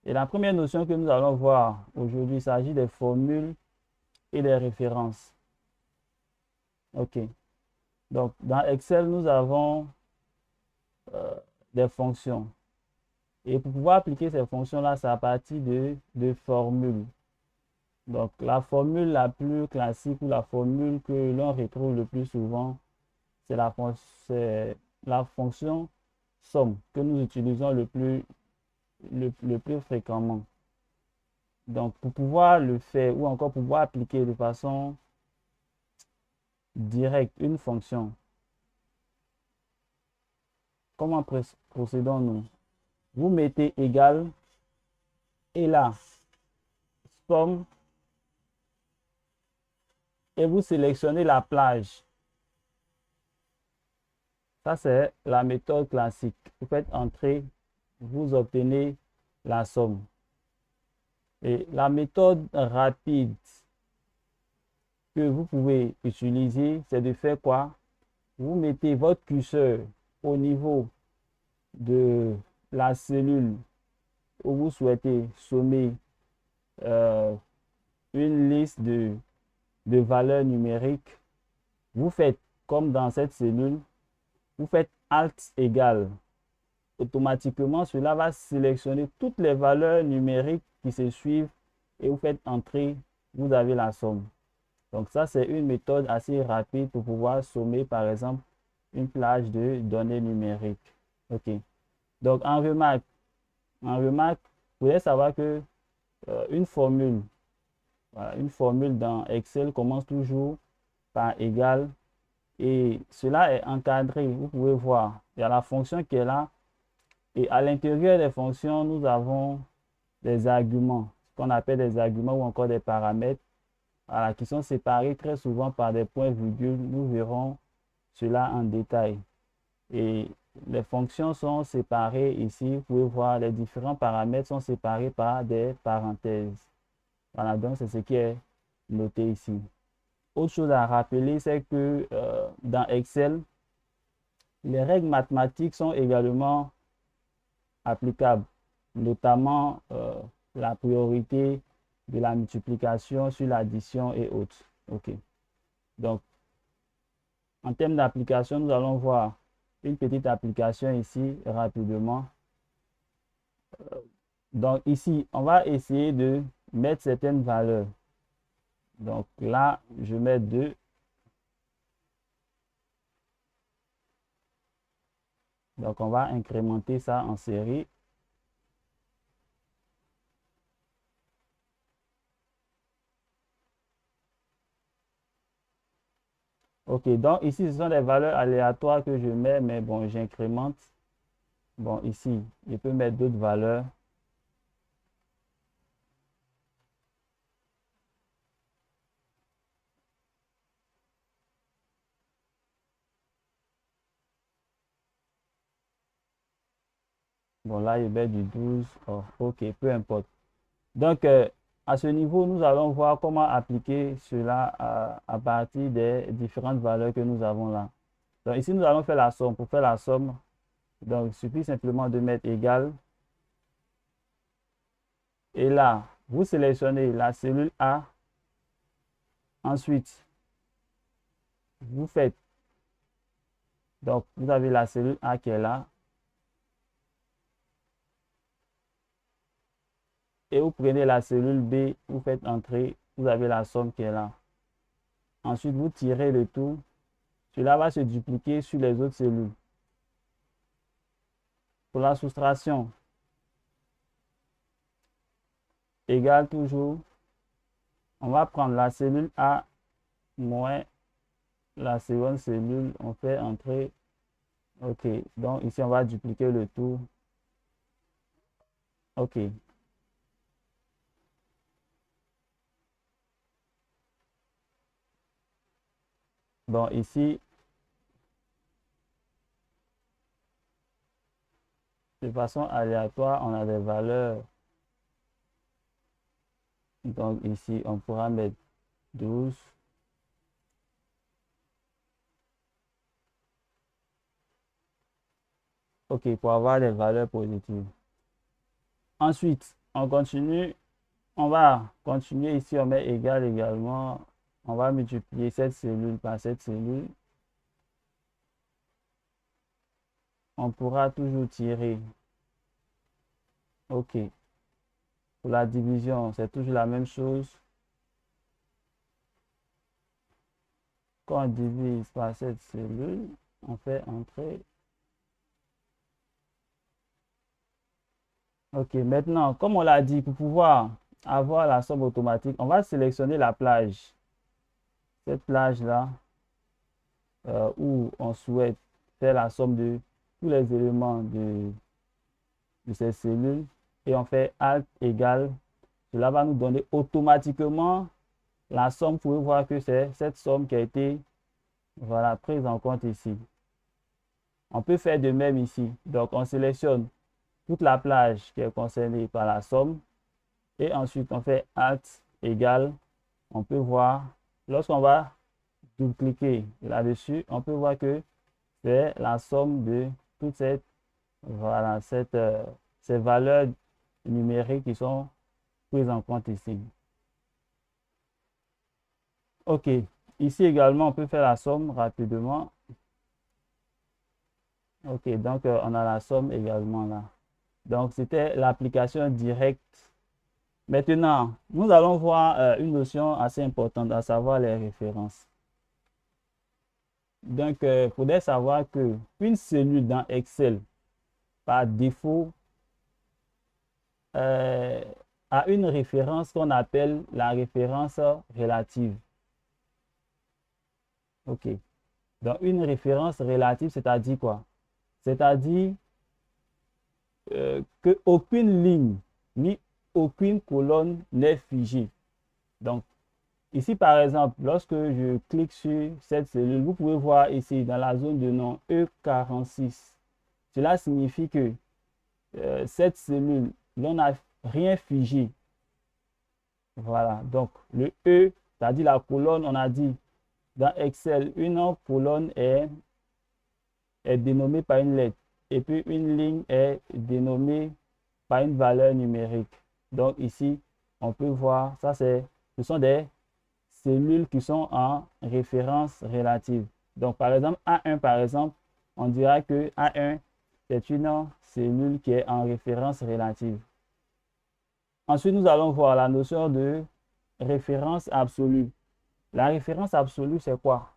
Et la première notion que nous allons voir aujourd'hui, il s'agit des formules et des références. OK. Donc, dans Excel, nous avons euh, des fonctions. Et pour pouvoir appliquer ces fonctions-là, c'est à partir de formules. Donc, la formule la plus classique ou la formule que l'on retrouve le plus souvent, c'est la fonction somme que nous utilisons le plus fréquemment. Donc, pour pouvoir le faire ou encore pour pouvoir appliquer de façon directe une fonction, comment procédons-nous? Vous mettez égal et là, somme et vous sélectionnez la plage. Ça, c'est la méthode classique. Vous faites entrer, vous obtenez la somme. Et la méthode rapide que vous pouvez utiliser, c'est de faire quoi? Vous mettez votre curseur au niveau de la cellule où vous souhaitez sommer euh, une liste de valeurs numériques. Vous faites comme dans cette cellule, vous faites Alt égal. Automatiquement, cela va sélectionner toutes les valeurs numériques qui se suivent et vous faites entrer, vous avez la somme. Donc ça, c'est une méthode assez rapide pour pouvoir sommer, par exemple, une plage de données numériques. OK. Donc en remarque, vous devez savoir que une formule, voilà, une formule dans Excel commence toujours par égal et cela est encadré. Vous pouvez voir, il y a la fonction qui est là et à l'intérieur des fonctions, nous avons des arguments, ce qu'on appelle des arguments ou encore des paramètres, voilà, qui sont séparés très souvent par des points-virgules. Nous verrons cela en détail. Et les fonctions sont séparées ici. Vous pouvez voir les différents paramètres sont séparés par des parenthèses. Voilà, donc c'est ce qui est noté ici. Autre chose à rappeler, c'est que dans Excel, les règles mathématiques sont également applicables, notamment la priorité de la multiplication sur l'addition et autres. OK. Donc, en termes d'application, nous allons voir une petite application ici rapidement. Donc, ici, on va essayer de mettre certaines valeurs. Donc là, je mets 2. Donc, on va incrémenter ça en série. OK, donc ici, ce sont des valeurs aléatoires que je mets, mais bon, j'incrémente. Bon, ici, je peux mettre d'autres valeurs. Bon, là, je mets du 12. Oh, OK, peu importe. Donc, à ce niveau, nous allons voir comment appliquer cela à partir des différentes valeurs que nous avons là. Donc, ici, nous allons faire la somme. Pour faire la somme, donc, il suffit simplement de mettre égal. Et là, vous sélectionnez la cellule A. Ensuite, vous faites, donc vous avez la cellule A qui est là. Et vous prenez la cellule B, vous faites entrer, vous avez la somme qui est là. Ensuite, vous tirez le tout. Cela va se dupliquer sur les autres cellules. Pour la soustraction, égale toujours, on va prendre la cellule A moins la seconde cellule, on fait entrer. OK, donc ici, on va dupliquer le tout. OK. Bon, ici, de façon aléatoire, on a des valeurs. Donc ici, on pourra mettre 12. OK, pour avoir des valeurs positives. Ensuite, on continue. On va continuer ici, on met égal également. On va multiplier cette cellule par cette cellule. On pourra toujours tirer. OK. Pour la division, c'est toujours la même chose. Quand on divise par cette cellule, on fait entrer. OK, maintenant, comme on l'a dit, pour pouvoir avoir la somme automatique, on va sélectionner la plage. Cette plage-là, où on souhaite faire la somme de tous les éléments de ces cellules. Et on fait Alt égal. Cela va nous donner automatiquement la somme. Vous pouvez voir que c'est cette somme qui a été prise en compte ici. On peut faire de même ici. Donc, on sélectionne toute la plage qui est concernée par la somme. Et ensuite, on fait Alt égal. On peut voir, lorsqu'on va double-cliquer là-dessus, on peut voir que c'est la somme de toutes ces valeurs numériques qui sont prises en compte ici. OK. Ici également, on peut faire la somme rapidement. OK. Donc, on a la somme également là. Donc, c'était l'application directe. Maintenant, nous allons voir une notion assez importante, à savoir les références. Donc, il faudrait savoir qu'une cellule dans Excel, par défaut, a une référence qu'on appelle la référence relative. OK. Donc, une référence relative, c'est-à-dire quoi? C'est-à-dire qu'aucune ligne ni aucune colonne n'est figée. Donc, ici, par exemple, lorsque je clique sur cette cellule, vous pouvez voir ici dans la zone de nom E46. Cela signifie que cette cellule, l'on n'a rien figé. Voilà. Donc, le E, c'est-à-dire la colonne, on a dit dans Excel, une colonne est dénommée par une lettre. Et puis, une ligne est dénommée par une valeur numérique. Donc, ici, on peut voir, ce sont des cellules qui sont en référence relative. Donc, par exemple, A1, par exemple, on dira que A1, c'est une cellule qui est en référence relative. Ensuite, nous allons voir la notion de référence absolue. La référence absolue, c'est quoi?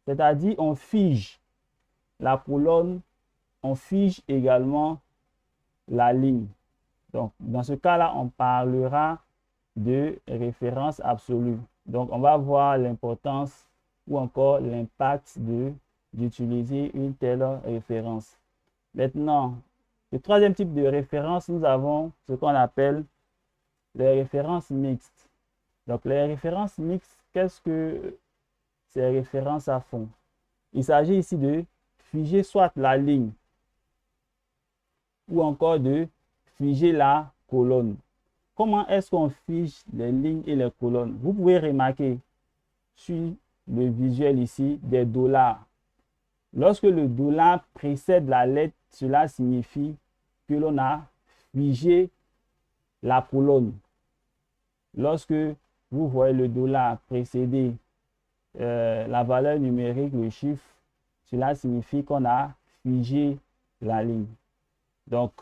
C'est-à-dire, on fige la colonne, on fige également la ligne. Donc, dans ce cas-là, on parlera de référence absolue. Donc, on va voir l'importance ou encore l'impact d'utiliser une telle référence. Maintenant, le troisième type de référence, nous avons ce qu'on appelle les références mixtes. Donc, les références mixtes, qu'est-ce que ces références font? Il s'agit ici de figer soit la ligne ou encore de figer la colonne. Comment est-ce qu'on fige les lignes et les colonnes? Vous pouvez remarquer sur le visuel ici des dollars. Lorsque le dollar précède la lettre, cela signifie que l'on a figé la colonne. Lorsque vous voyez le dollar précéder la valeur numérique, le chiffre, cela signifie qu'on a figé la ligne. Donc,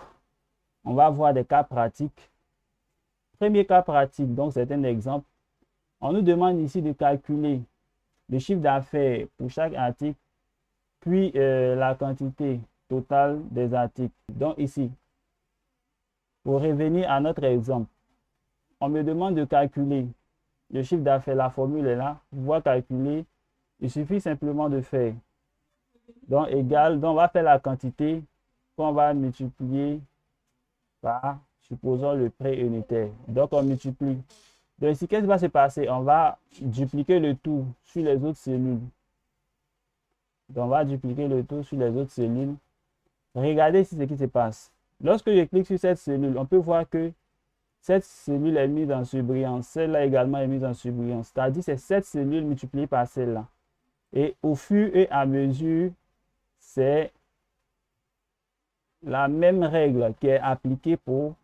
on va voir des cas pratiques. Premier cas pratique, donc c'est un exemple. On nous demande ici de calculer le chiffre d'affaires pour chaque article, puis la quantité totale des articles. Donc ici, pour revenir à notre exemple, on me demande de calculer le chiffre d'affaires. La formule est là. Pour pouvoir calculer, il suffit simplement de faire donc égal. Donc on va faire la quantité qu'on va multiplier par, supposons, le prix unitaire. Donc on multiplie. Donc ici, qu'est-ce qui va se passer? On va dupliquer le tout sur les autres cellules. Donc on va dupliquer le tout sur les autres cellules. Regardez ici ce qui se passe. Lorsque je clique sur cette cellule, on peut voir que cette cellule est mise en surbrillance. Celle-là également est mise en surbrillance. C'est-à-dire que c'est cette cellule multipliée par celle-là. Et au fur et à mesure, c'est la même règle qui est appliquée pour...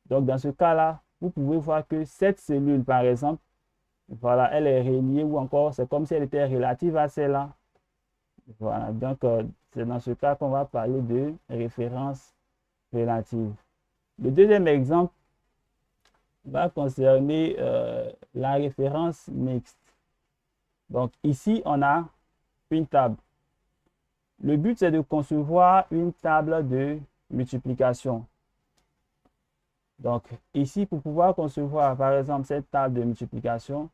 Donc, dans ce cas-là, vous pouvez voir que cette cellule, par exemple, voilà, elle est reliée ou encore c'est comme si elle était relative à celle-là. Voilà, donc c'est dans ce cas qu'on va parler de référence relative. Le deuxième exemple va concerner la référence mixte. Donc ici, on a une table. Le but, c'est de concevoir une table de multiplication. Donc ici, pour pouvoir concevoir, par exemple, cette table de multiplication,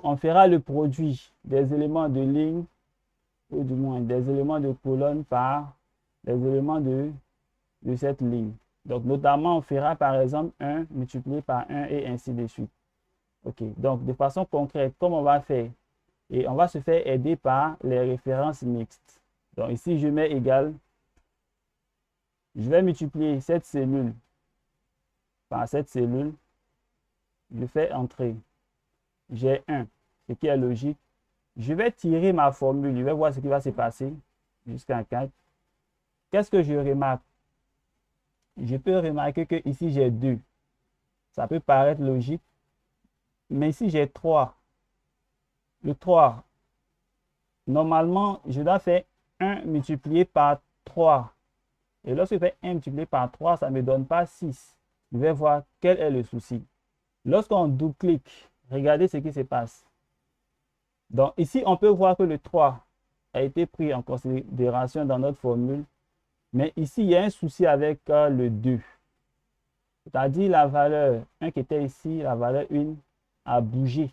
on fera le produit des éléments de ligne, ou du moins des éléments de colonne par les éléments de cette ligne. Donc, notamment, on fera par exemple 1 multiplié par 1 et ainsi de suite. OK. Donc, de façon concrète, comment on va faire? Et on va se faire aider par les références mixtes. Donc, ici, je mets égal. Je vais multiplier cette cellule par cette cellule. Je fais entrer. J'ai 1, ce qui est logique. Je vais tirer ma formule. Je vais voir ce qui va se passer jusqu'à 4. Qu'est-ce que je remarque? Je peux remarquer que ici j'ai 2. Ça peut paraître logique. Mais ici j'ai 3. Le 3, normalement, je dois faire 1 multiplié par 3. Et lorsque je fais 1 multiplié par 3, ça ne me donne pas 6. Je vais voir quel est le souci. Lorsqu'on double-clique, regardez ce qui se passe. Donc ici, on peut voir que le 3 a été pris en considération dans notre formule. Mais ici, il y a un souci avec le 2. C'est-à-dire la valeur 1 qui était ici, la valeur 1 a bougé.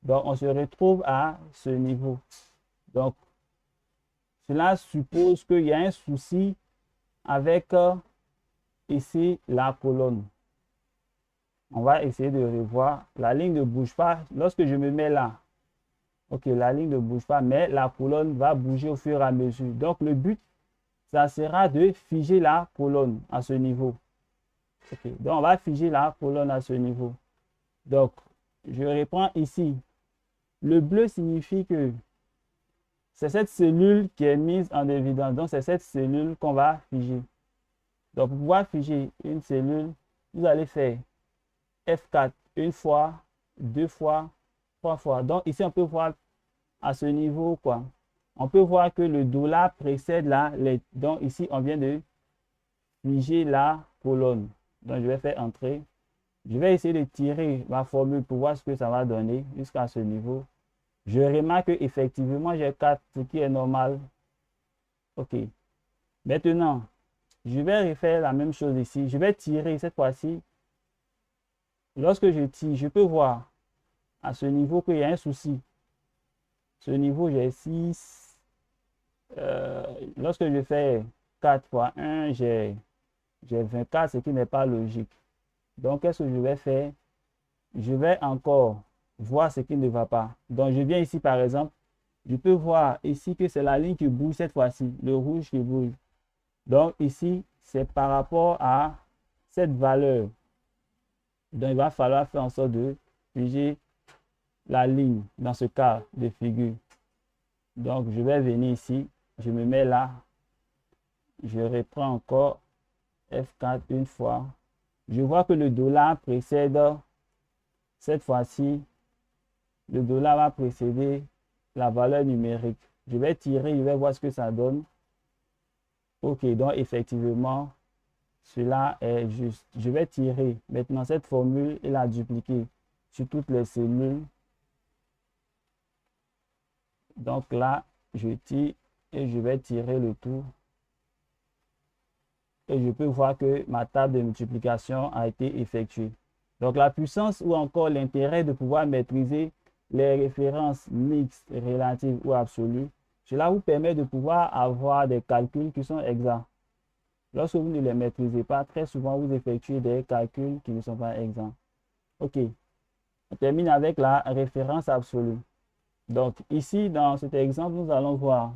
Donc, on se retrouve à ce niveau. Donc, cela suppose qu'il y a un souci avec ici la colonne. On va essayer de revoir. La ligne ne bouge pas. Lorsque je me mets là, ok, la ligne ne bouge pas, mais la colonne va bouger au fur et à mesure. Donc, le but, ça sera de figer la colonne à ce niveau. Okay. Donc, on va figer la colonne à ce niveau. Donc, je reprends ici. Le bleu signifie que c'est cette cellule qui est mise en évidence. Donc, c'est cette cellule qu'on va figer. Donc, pour pouvoir figer une cellule, vous allez faire F4 une fois, 2 fois, 3 fois. Donc, ici, on peut voir à ce niveau quoi. On peut voir que le dollar précède la lettre. Donc, ici, on vient de figer la colonne. Donc, je vais faire entrer. Je vais essayer de tirer ma formule pour voir ce que ça va donner jusqu'à ce niveau. Je remarque qu'effectivement, j'ai 4, ce qui est normal. OK. Maintenant, je vais refaire la même chose ici. Je vais tirer cette fois-ci. Lorsque je tire, je peux voir à ce niveau qu'il y a un souci. Ce niveau, j'ai 6. Lorsque je fais 4 fois 1, j'ai 24, ce qui n'est pas logique. Donc, qu'est-ce que je vais faire? Je vais encore voir ce qui ne va pas. Donc, je viens ici, par exemple, je peux voir ici que c'est la ligne qui bouge cette fois-ci, le rouge qui bouge. Donc, ici, c'est par rapport à cette valeur. Donc, il va falloir faire en sorte de figer la ligne dans ce cas de figure. Donc, je vais venir ici, je me mets là, je reprends encore F4 une fois. Je vois que le dollar précède, cette fois-ci, le dollar va précéder la valeur numérique. Je vais tirer, je vais voir ce que ça donne. OK, donc effectivement, cela est juste. Je vais tirer maintenant cette formule et la dupliquer sur toutes les cellules. Donc là, je tire et je vais tirer le tout. Et je peux voir que ma table de multiplication a été effectuée. Donc la puissance ou encore l'intérêt de pouvoir maîtriser les références mixtes, relatives ou absolues, cela vous permet de pouvoir avoir des calculs qui sont exacts. Lorsque vous ne les maîtrisez pas, très souvent vous effectuez des calculs qui ne sont pas exacts. OK. On termine avec la référence absolue. Donc ici, dans cet exemple, nous allons voir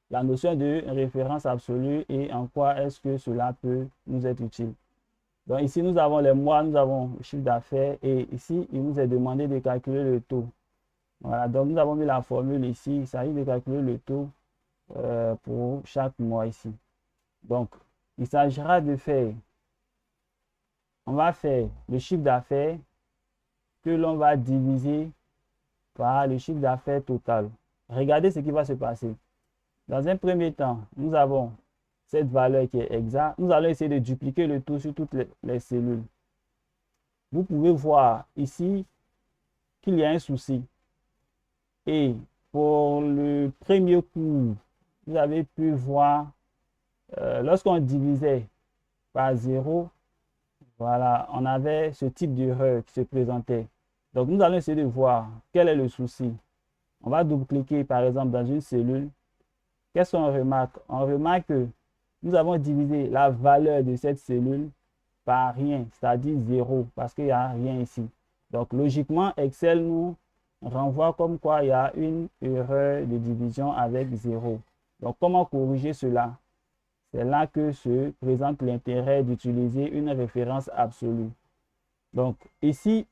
la notion de référence absolue et en quoi est-ce que cela peut nous être utile. Donc ici, nous avons les mois, nous avons le chiffre d'affaires et ici, il nous est demandé de calculer le taux. Voilà, donc nous avons mis la formule ici. Il s'agit de calculer le taux pour chaque mois ici. Donc, il s'agira de faire on va faire le chiffre d'affaires que l'on va diviser par le chiffre d'affaires total. Regardez ce qui va se passer. Dans un premier temps, nous avons cette valeur qui est exacte. Nous allons essayer de dupliquer le tout sur toutes les cellules. Vous pouvez voir ici qu'il y a un souci. Et pour le premier coup, vous avez pu voir, lorsqu'on divisait par 0, voilà, on avait ce type d'erreur qui se présentait. Donc, nous allons essayer de voir quel est le souci. On va double-cliquer, par exemple, dans une cellule. Qu'est-ce qu'on remarque? On remarque que nous avons divisé la valeur de cette cellule par rien, c'est-à-dire 0, parce qu'il n'y a rien ici. Donc, logiquement, Excel nous renvoie comme quoi il y a une erreur de division avec 0. Donc, comment corriger cela? C'est là que se présente l'intérêt d'utiliser une référence absolue. Donc, ici,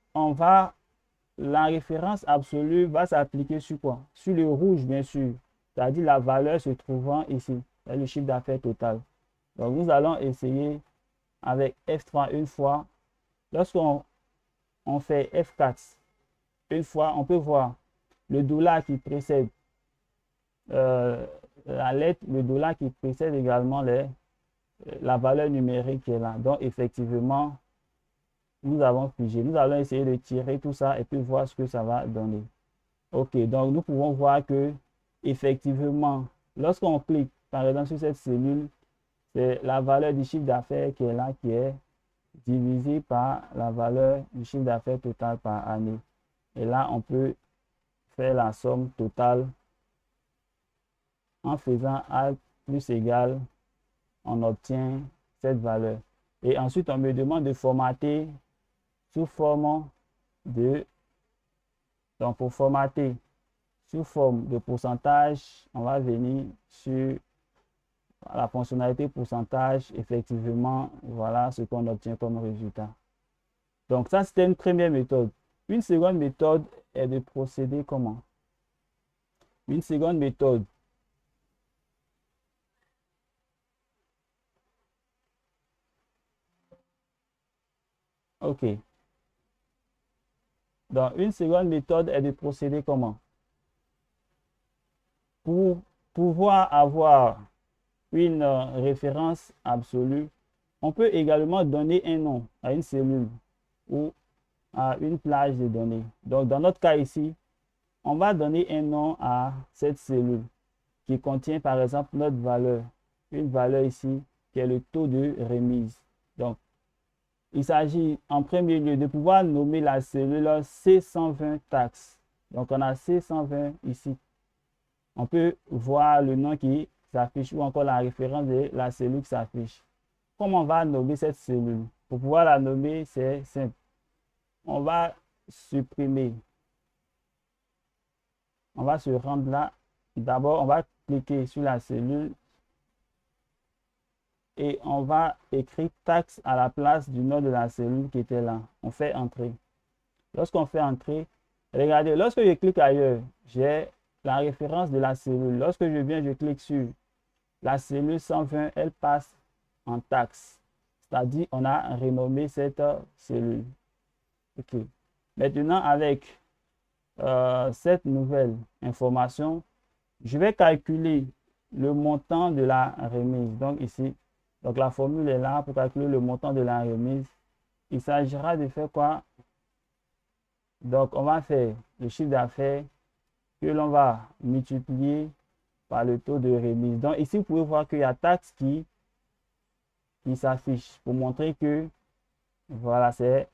la référence absolue va s'appliquer sur quoi? Sur le rouge, bien sûr, c'est-à-dire la valeur se trouvant ici, c'est le chiffre d'affaires total. Donc, nous allons essayer avec F3 une fois. Lorsqu'on fait F4 une fois, on peut voir le dollar qui précède la lettre, le dollar qui précède également la valeur numérique qui est là. Donc, effectivement, nous avons figé. Nous allons essayer de tirer tout ça et puis voir ce que ça va donner. OK, donc nous pouvons voir que, effectivement, lorsqu'on clique, par exemple, sur cette cellule, c'est la valeur du chiffre d'affaires qui est là, qui est divisée par la valeur du chiffre d'affaires total par année. Et là, on peut faire la somme totale en faisant A plus égal, on obtient cette valeur. Et ensuite, on me demande de formater sous forme de... Donc, pour formater sous forme de pourcentage, on va venir sur la fonctionnalité pourcentage. Effectivement, voilà ce qu'on obtient comme résultat. Donc, ça, c'était une première méthode. Une seconde méthode est de procéder comment? Une seconde méthode. OK. Donc, une seconde méthode est de procéder comment? Pour pouvoir avoir une référence absolue, on peut également donner un nom à une cellule ou à une plage de données. Donc, dans notre cas ici, on va donner un nom à cette cellule qui contient par exemple notre valeur, une valeur ici qui est le taux de remise. Donc, il s'agit en premier lieu de pouvoir nommer la cellule C120 taxes. Donc, on a C120 ici. On peut voir le nom qui s'affiche ou encore la référence de la cellule qui s'affiche. Comment on va nommer cette cellule? Pour pouvoir la nommer, c'est simple. On va supprimer. On va se rendre là. D'abord, on va cliquer sur la cellule et on va écrire taxe à la place du nom de la cellule qui était là. On fait entrer. Lorsqu'on fait entrer, regardez, lorsque je clique ailleurs, j'ai la référence de la cellule. Lorsque je viens, je clique sur la cellule 120, elle passe en taxe. C'est-à-dire, on a renommé cette cellule. OK. Maintenant, avec cette nouvelle information, je vais calculer le montant de la remise. Donc ici, donc la formule est là pour calculer le montant de la remise. Il s'agira de faire quoi? Donc on va faire le chiffre d'affaires que l'on va multiplier par le taux de remise. Donc ici, vous pouvez voir qu'il y a taxe qui s'affiche pour montrer que voilà, c'est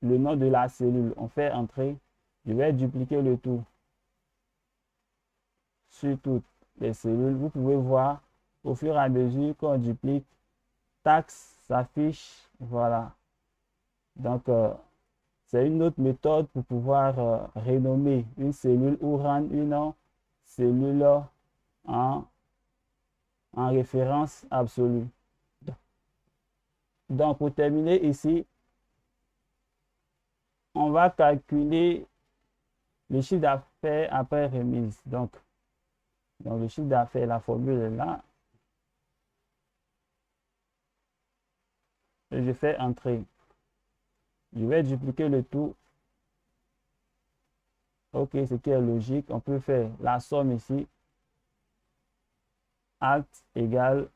le nom de la cellule. On fait entrer. Je vais dupliquer le tout sur toutes les cellules. Vous pouvez voir au fur et à mesure qu'on duplique, taxe s'affiche. Voilà. Donc, c'est une autre méthode pour pouvoir renommer une cellule ou rendre une cellule en référence absolue. Donc, pour terminer ici, on va calculer le chiffre d'affaires après remise. Donc, le chiffre d'affaires, la formule est là. Et je fais entrer. Je vais dupliquer le tout. OK, ce qui est logique. On peut faire la somme ici. Alt égale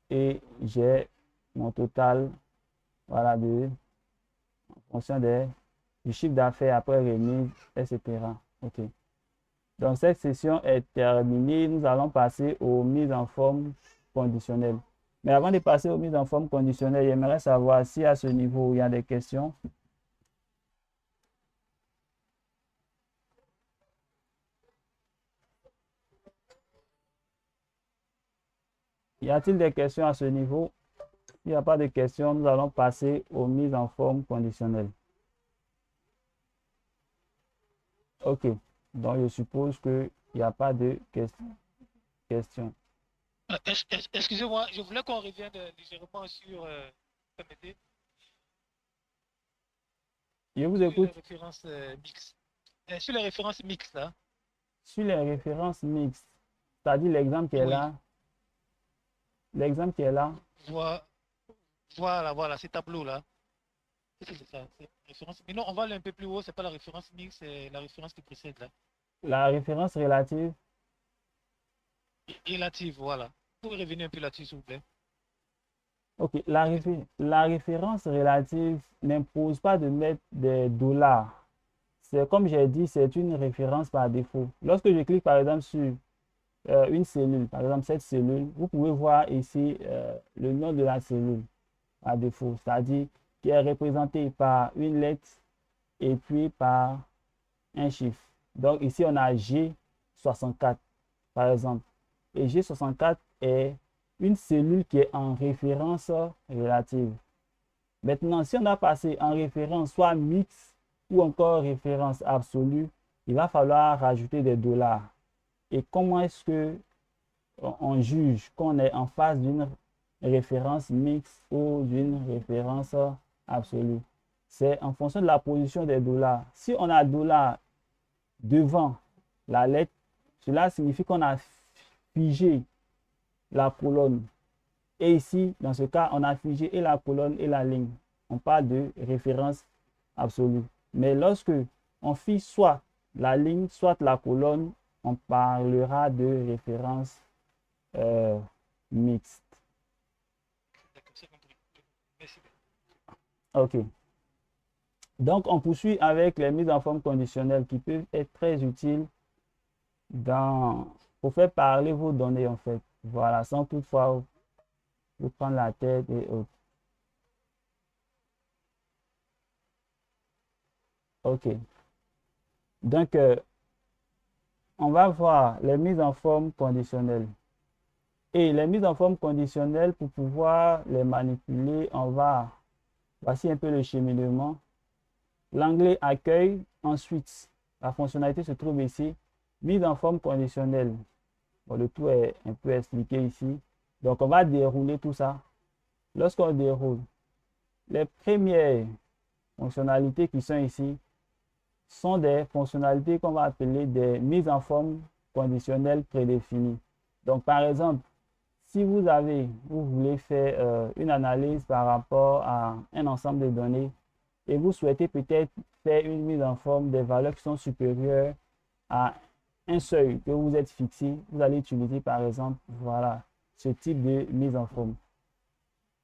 et j'ai mon total, voilà, en fonction du chiffre d'affaires après remise, etc. OK. Donc, cette session est terminée. Nous allons passer aux mises en forme conditionnelles. Mais avant de passer aux mises en forme conditionnelles, j'aimerais savoir si à ce niveau, il y a des questions. Y a-t-il des questions à ce niveau? S'il n'y a pas de questions, nous allons passer aux mises en forme conditionnelles. OK. Donc, je suppose qu'il n'y a pas de questions. Excusez-moi, je voulais qu'on revienne légèrement sur, permettez, Je vous sur les écoute. références mixtes. Sur les références mixtes, là, Sur les références mixtes, c'est-à-dire l'exemple qui est oui, là, l'exemple qui est là, voilà, voilà, voilà, ces tableaux-là. C'est ça, c'est référence. Mais non, on va aller un peu plus haut, c'est pas la référence mixte, c'est la référence qui précède là. la référence relative. Relative, voilà. Vous pouvez revenir un peu là-dessus, s'il vous plaît. OK. La référence relative n'impose pas de mettre des dollars. C'est comme j'ai dit, c'est une référence par défaut. Lorsque je clique par exemple sur une cellule, par exemple cette cellule, vous pouvez voir ici le nom de la cellule par défaut, c'est-à-dire qui est représenté par une lettre et puis par un chiffre. Donc ici, on a G64, par exemple. Et G64 est une cellule qui est en référence relative. Maintenant, si on a passé en référence soit mixte ou encore référence absolue, il va falloir rajouter des dollars. Et comment est-ce que on juge qu'on est en face d'une référence mixte ou d'une référence absolue? C'est en fonction de la position des dollars. Si on a dollar devant la lettre, cela signifie qu'on a figé la colonne. Et ici, dans ce cas, on a figé et la colonne et la ligne. On parle de référence absolue. Mais lorsque on fige soit la ligne, soit la colonne, on parlera de référence mixte. D'accord, c'est compris. Merci. OK. Donc, on poursuit avec les mises en forme conditionnelles qui peuvent être très utiles pour faire parler vos données, en fait. Voilà, sans toutefois vous prendre la tête et autres. OK. Donc, on va voir les mises en forme conditionnelles. Et les mises en forme conditionnelles, pour pouvoir les manipuler, voici un peu le cheminement. L'onglet accueil, ensuite, la fonctionnalité se trouve ici, mise en forme conditionnelle. Bon, le tout est un peu expliqué ici. Donc, on va dérouler tout ça. Lorsqu'on déroule, les premières fonctionnalités qui sont ici sont des fonctionnalités qu'on va appeler des mises en forme conditionnelles prédéfinies. Donc, par exemple, si vous voulez faire une analyse par rapport à un ensemble de données et vous souhaitez peut-être faire une mise en forme des valeurs qui sont supérieures à un seuil que vous êtes fixé, vous allez utiliser par exemple, voilà, ce type de mise en forme.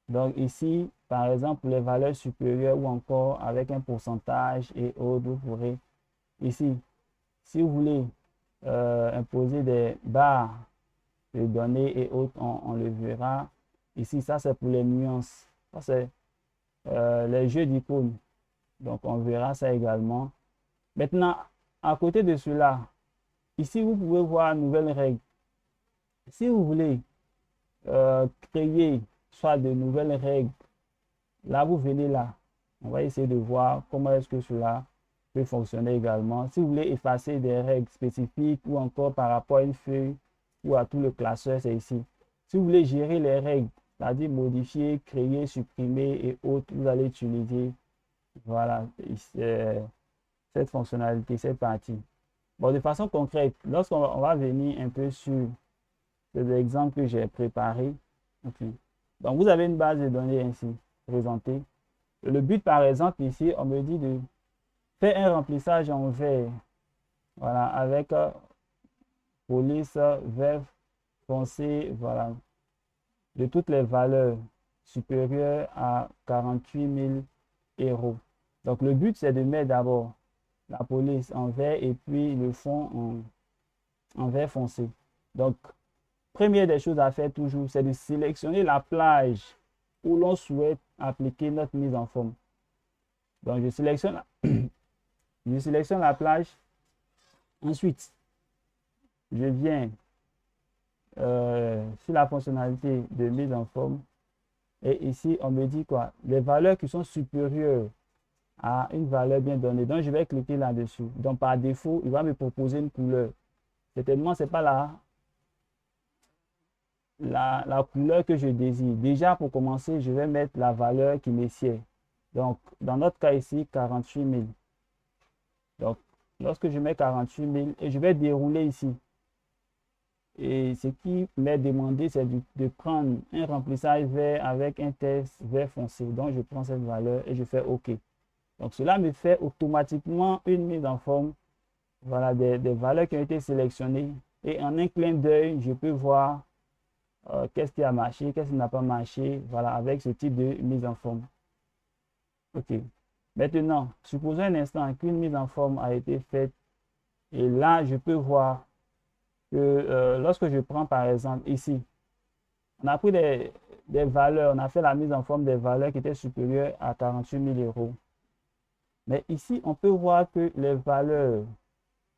Donc ici, par exemple, pour les valeurs supérieures ou encore avec un pourcentage et autres, vous pourrez ici, si vous voulez imposer des barres de données et autres, on le verra. Ici, ça c'est pour les nuances. Ça c'est les jeux d'icônes. Donc on verra ça également. Maintenant, à côté de cela, ici vous pouvez voir nouvelles règles. Si vous voulez créer soit de nouvelles règles, là vous venez là. On va essayer de voir comment est-ce que cela peut fonctionner également. Si vous voulez effacer des règles spécifiques ou encore par rapport à une feuille ou à tout le classeur, c'est ici. Si vous voulez gérer les règles, c'est-à-dire modifier, créer, supprimer et autres, vous allez utiliser voilà, cette fonctionnalité, cette partie. Bon, de façon concrète, lorsqu'on va venir un peu sur les exemples que j'ai préparés, okay. Donc, vous avez une base de données ainsi présentée. Le but, par exemple, ici, on me dit de faire un remplissage en vert. Voilà, avec police vert foncé, voilà, de toutes les valeurs supérieures à 48 000 euros. Donc, le but, c'est de mettre d'abord la police en vert et puis le fond en vert foncé. Donc, première des choses à faire toujours, c'est de sélectionner la plage où l'on souhaite appliquer notre mise en forme. Donc, je sélectionne la plage. Ensuite, je viens sur la fonctionnalité de mise en forme. Et ici, on me dit quoi? Les valeurs qui sont supérieures à une valeur bien donnée. Donc, je vais cliquer là-dessus. Donc, par défaut, il va me proposer une couleur. Certainement, ce n'est pas la couleur que je désire. Déjà, pour commencer, je vais mettre la valeur qui me sied. Donc, dans notre cas ici, 48 000. Donc, lorsque je mets 48 000 et je vais dérouler ici. Et ce qui m'est demandé, c'est de prendre un remplissage vert avec un test vert foncé. Donc, je prends cette valeur et je fais OK. Donc, cela me fait automatiquement une mise en forme. Voilà, des valeurs qui ont été sélectionnées. Et en un clin d'œil, je peux voir qu'est-ce qui a marché, qu'est-ce qui n'a pas marché. Voilà, avec ce type de mise en forme. OK. Maintenant, supposons un instant qu'une mise en forme a été faite. Et là, je peux voir que lorsque je prends par exemple ici, on a pris des valeurs, on a fait la mise en forme des valeurs qui étaient supérieures à 48 000 euros. Mais ici, on peut voir que les valeurs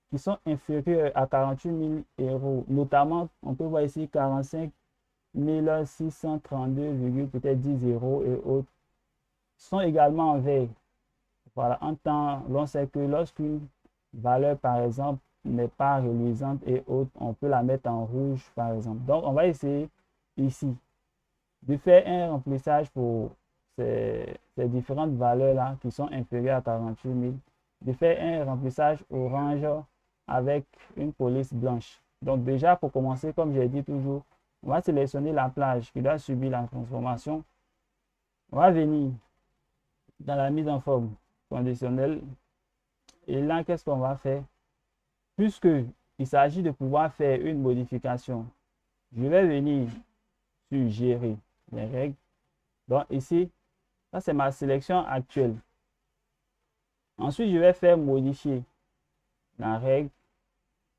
qui sont inférieures à 48 000 euros, notamment, on peut voir ici 45 632, peut-être 10 euros et autres, sont également en vert. Voilà, en temps, l'on sait que lorsqu'une valeur, par exemple, n'est pas reluisante et autres, on peut la mettre en rouge, par exemple. Donc, on va essayer ici de faire un remplissage pour ces différentes valeurs-là qui sont inférieures à 48 000, de faire un remplissage orange avec une police blanche. Donc, déjà, pour commencer, comme j'ai dit toujours, on va sélectionner la plage qui doit subir la transformation. On va venir dans la mise en forme conditionnelle. Et là, qu'est-ce qu'on va faire? Puisque il s'agit de pouvoir faire une modification, je vais venir sur gérer les règles. Donc ici, ça c'est ma sélection actuelle. Ensuite, je vais faire modifier la règle.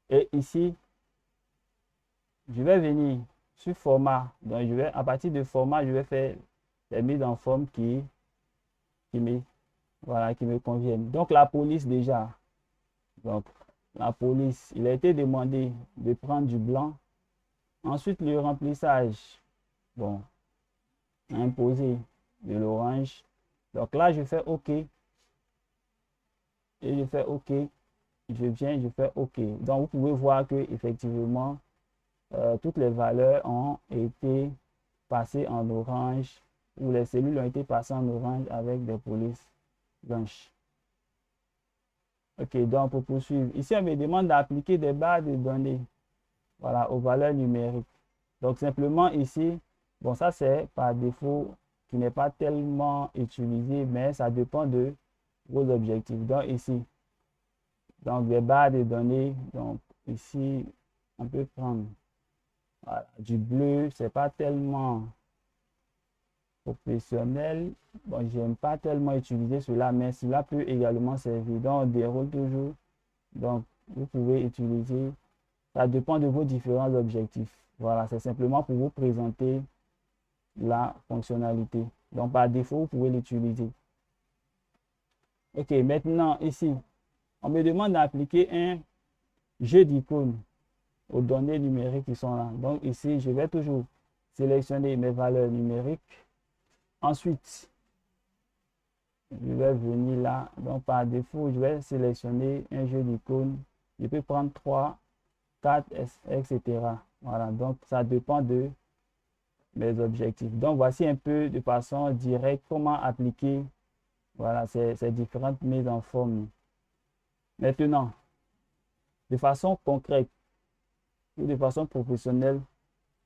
Et ici, je vais venir sur format. Donc je vais, à partir de format, je vais faire les mises en forme qui me conviennent. Donc la police déjà. Donc la police, il a été demandé de prendre du blanc. Ensuite, le remplissage, bon, imposé de l'orange. Donc là, je fais OK. Et je fais OK. Je viens, je fais OK. Donc, vous pouvez voir que effectivement, toutes les valeurs ont été passées en orange, ou les cellules ont été passées en orange avec des polices blanches. OK, donc pour poursuivre, ici, on me demande d'appliquer des barres de données, voilà, aux valeurs numériques. Donc, simplement ici, bon, ça c'est par défaut qui n'est pas tellement utilisé, mais ça dépend de vos objectifs. Donc, ici, donc des barres de données, donc ici, on peut prendre voilà, du bleu, c'est pas tellement professionnel. Bon, j'aime pas tellement utiliser cela, mais cela peut également servir. Donc, on déroule toujours. Donc, vous pouvez utiliser. Ça dépend de vos différents objectifs. Voilà, c'est simplement pour vous présenter la fonctionnalité. Donc, par défaut, vous pouvez l'utiliser. OK, maintenant, ici, on me demande d'appliquer un jeu d'icônes aux données numériques qui sont là. Donc, ici, je vais toujours sélectionner mes valeurs numériques. Ensuite, je vais venir là. Donc, par défaut, je vais sélectionner un jeu d'icônes. Je peux prendre 3, 4, etc. Voilà, donc ça dépend de mes objectifs. Donc, voici un peu de façon directe comment appliquer voilà, ces différentes mises en forme. Maintenant, de façon concrète ou de façon professionnelle,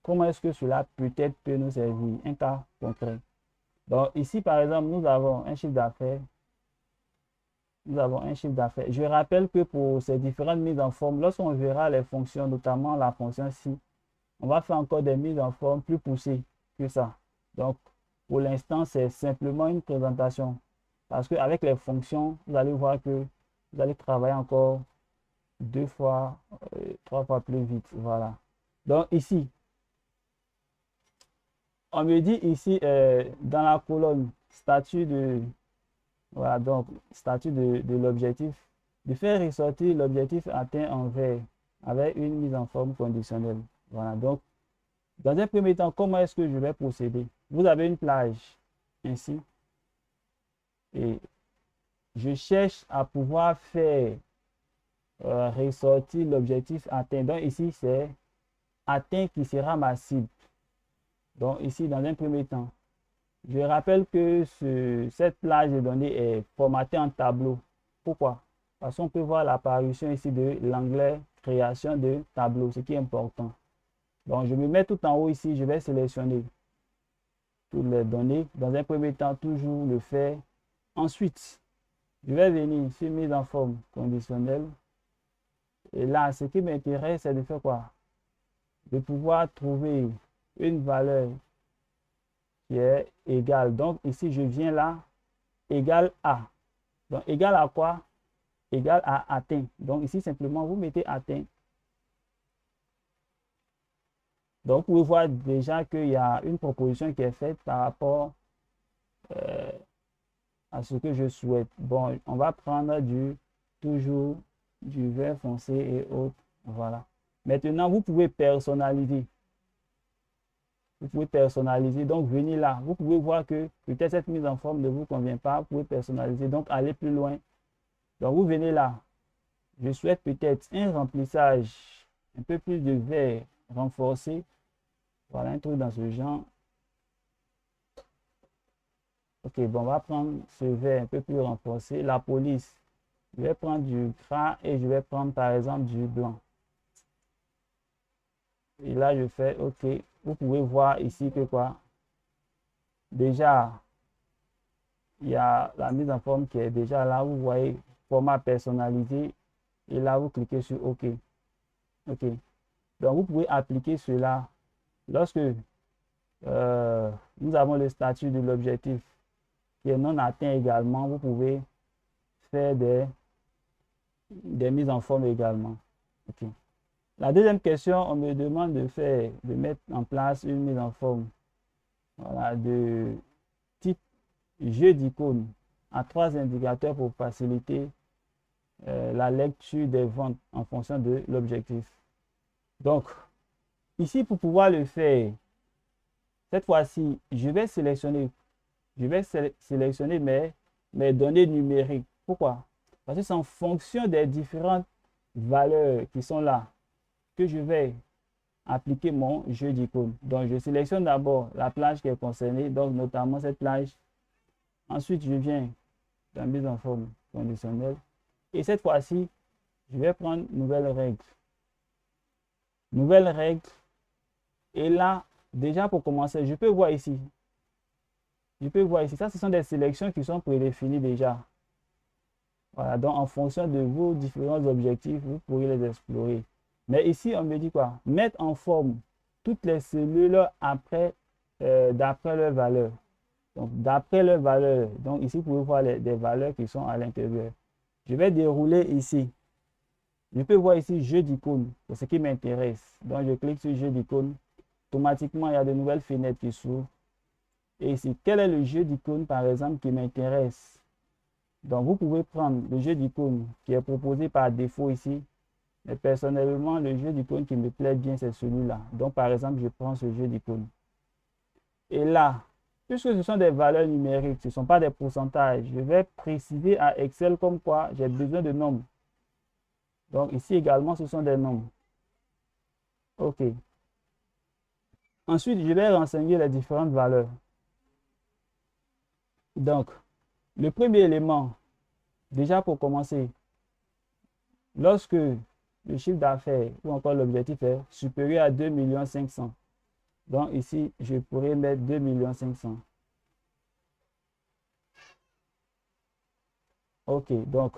comment est-ce que cela peut-être peut nous servir? Un cas concret. Donc ici, par exemple, nous avons un chiffre d'affaires. Nous avons un chiffre d'affaires. Je rappelle que pour ces différentes mises en forme, lorsqu'on verra les fonctions, notamment la fonction ci, on va faire encore des mises en forme plus poussées que ça. Donc, pour l'instant, c'est simplement une présentation. Parce qu'avec les fonctions, vous allez voir que vous allez travailler encore 2 fois, 3 fois plus vite. Voilà. Donc ici, on me dit ici dans la colonne statut de, voilà, donc statut de l'objectif, de faire ressortir l'objectif atteint en vert avec une mise en forme conditionnelle. Voilà. Donc, dans un premier temps, comment est-ce que je vais procéder? Vous avez une plage ainsi et je cherche à pouvoir faire ressortir l'objectif atteint. Donc ici, c'est atteint qui sera ma cible. Donc ici, dans un premier temps, je rappelle que cette plage de données est formatée en tableau. Pourquoi? Parce qu'on peut voir l'apparition ici de l'onglet création de tableau, ce qui est important. Donc je me mets tout en haut ici, je vais sélectionner toutes les données. Dans un premier temps, toujours le faire. Ensuite, je vais venir sur mise en forme conditionnelle. Et là, ce qui m'intéresse, c'est de faire quoi? De pouvoir trouver une valeur qui est égale. Donc ici, je viens là, égal à. Donc égal à quoi? Égal à atteint. Donc ici, simplement, vous mettez atteint. Donc vous pouvez voir déjà qu'il y a une proposition qui est faite par rapport à ce que je souhaite. Bon, on va prendre toujours du vert foncé et autres. Voilà. Maintenant, vous pouvez personnaliser. Vous pouvez personnaliser. Donc, venez là. Vous pouvez voir que peut-être cette mise en forme ne vous convient pas. Vous pouvez personnaliser. Donc, aller plus loin. Donc, vous venez là. Je souhaite peut-être un remplissage, un peu plus de vert renforcé. Voilà, un truc dans ce genre. Ok, bon, on va prendre ce vert un peu plus renforcé. La police, je vais prendre du gras et je vais prendre par exemple du blanc. Et là, je fais OK. Vous pouvez voir ici que quoi? Déjà, il y a la mise en forme qui est déjà là. Vous voyez, format personnalisé. Et là, vous cliquez sur OK. OK. Donc, vous pouvez appliquer cela lorsque nous avons le statut de l'objectif qui est non atteint également. Vous pouvez faire des mises en forme également. OK. La deuxième question, on me demande de mettre en place une mise en forme, voilà, de type jeu d'icônes à 3 indicateurs pour faciliter la lecture des ventes en fonction de l'objectif. Donc, ici, pour pouvoir le faire, cette fois-ci, je vais sélectionner mes données numériques. Pourquoi? Parce que c'est en fonction des différentes valeurs qui sont là que je vais appliquer mon jeu d'icônes. Donc, je sélectionne d'abord la plage qui est concernée, donc notamment cette plage. Ensuite, je viens dans mise en forme conditionnelle. Et cette fois-ci, je vais prendre nouvelle règle. Nouvelle règle. Et là, déjà pour commencer, je peux voir ici. Je peux voir ici. Ça, ce sont des sélections qui sont prédéfinies déjà. Voilà, donc en fonction de vos différents objectifs, vous pourrez les explorer. Mais ici, on me dit quoi? Mettre en forme toutes les cellules d'après leur valeur. Donc, d'après leur valeur. Donc, ici, vous pouvez voir des valeurs qui sont à l'intérieur. Je vais dérouler ici. Je peux voir ici jeu d'icônes pour ce qui m'intéresse. Donc, je clique sur jeu d'icônes. Automatiquement, il y a de nouvelles fenêtres qui s'ouvrent. Et ici, quel est le jeu d'icônes, par exemple, qui m'intéresse? Donc, vous pouvez prendre le jeu d'icônes qui est proposé par défaut ici. Mais personnellement, le jeu d'icônes qui me plaît bien, c'est celui-là. Donc, par exemple, je prends ce jeu d'icônes. Et là, puisque ce sont des valeurs numériques, ce ne sont pas des pourcentages, je vais préciser à Excel comme quoi j'ai besoin de nombres. Donc, ici également, ce sont des nombres. OK. Ensuite, je vais renseigner les différentes valeurs. Donc, le premier élément, déjà pour commencer, lorsque le chiffre d'affaires ou encore l'objectif est supérieur à 2 500 000. Donc ici, je pourrais mettre 2 500 000. OK, donc,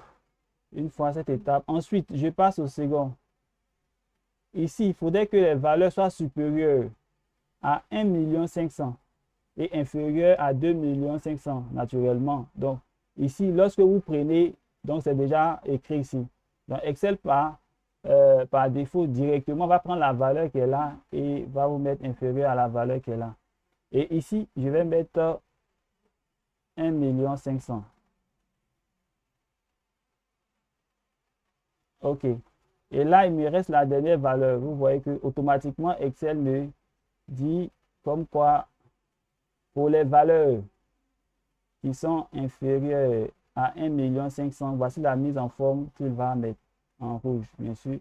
une fois cette étape, ensuite, je passe au second. Ici, il faudrait que les valeurs soient supérieures à 1 500 000 et inférieures à 2 500 000 naturellement. Donc, ici, lorsque vous prenez, donc c'est déjà écrit ici. Donc, Excel par défaut, directement, va prendre la valeur qui est là et va vous mettre inférieure à la valeur qui est là. Et ici, je vais mettre 1 500 000. OK. Et là, il me reste la dernière valeur. Vous voyez que automatiquement, Excel me dit comme quoi pour les valeurs qui sont inférieures à 1 500 000, voici la mise en forme qu'il va mettre en rouge, bien sûr.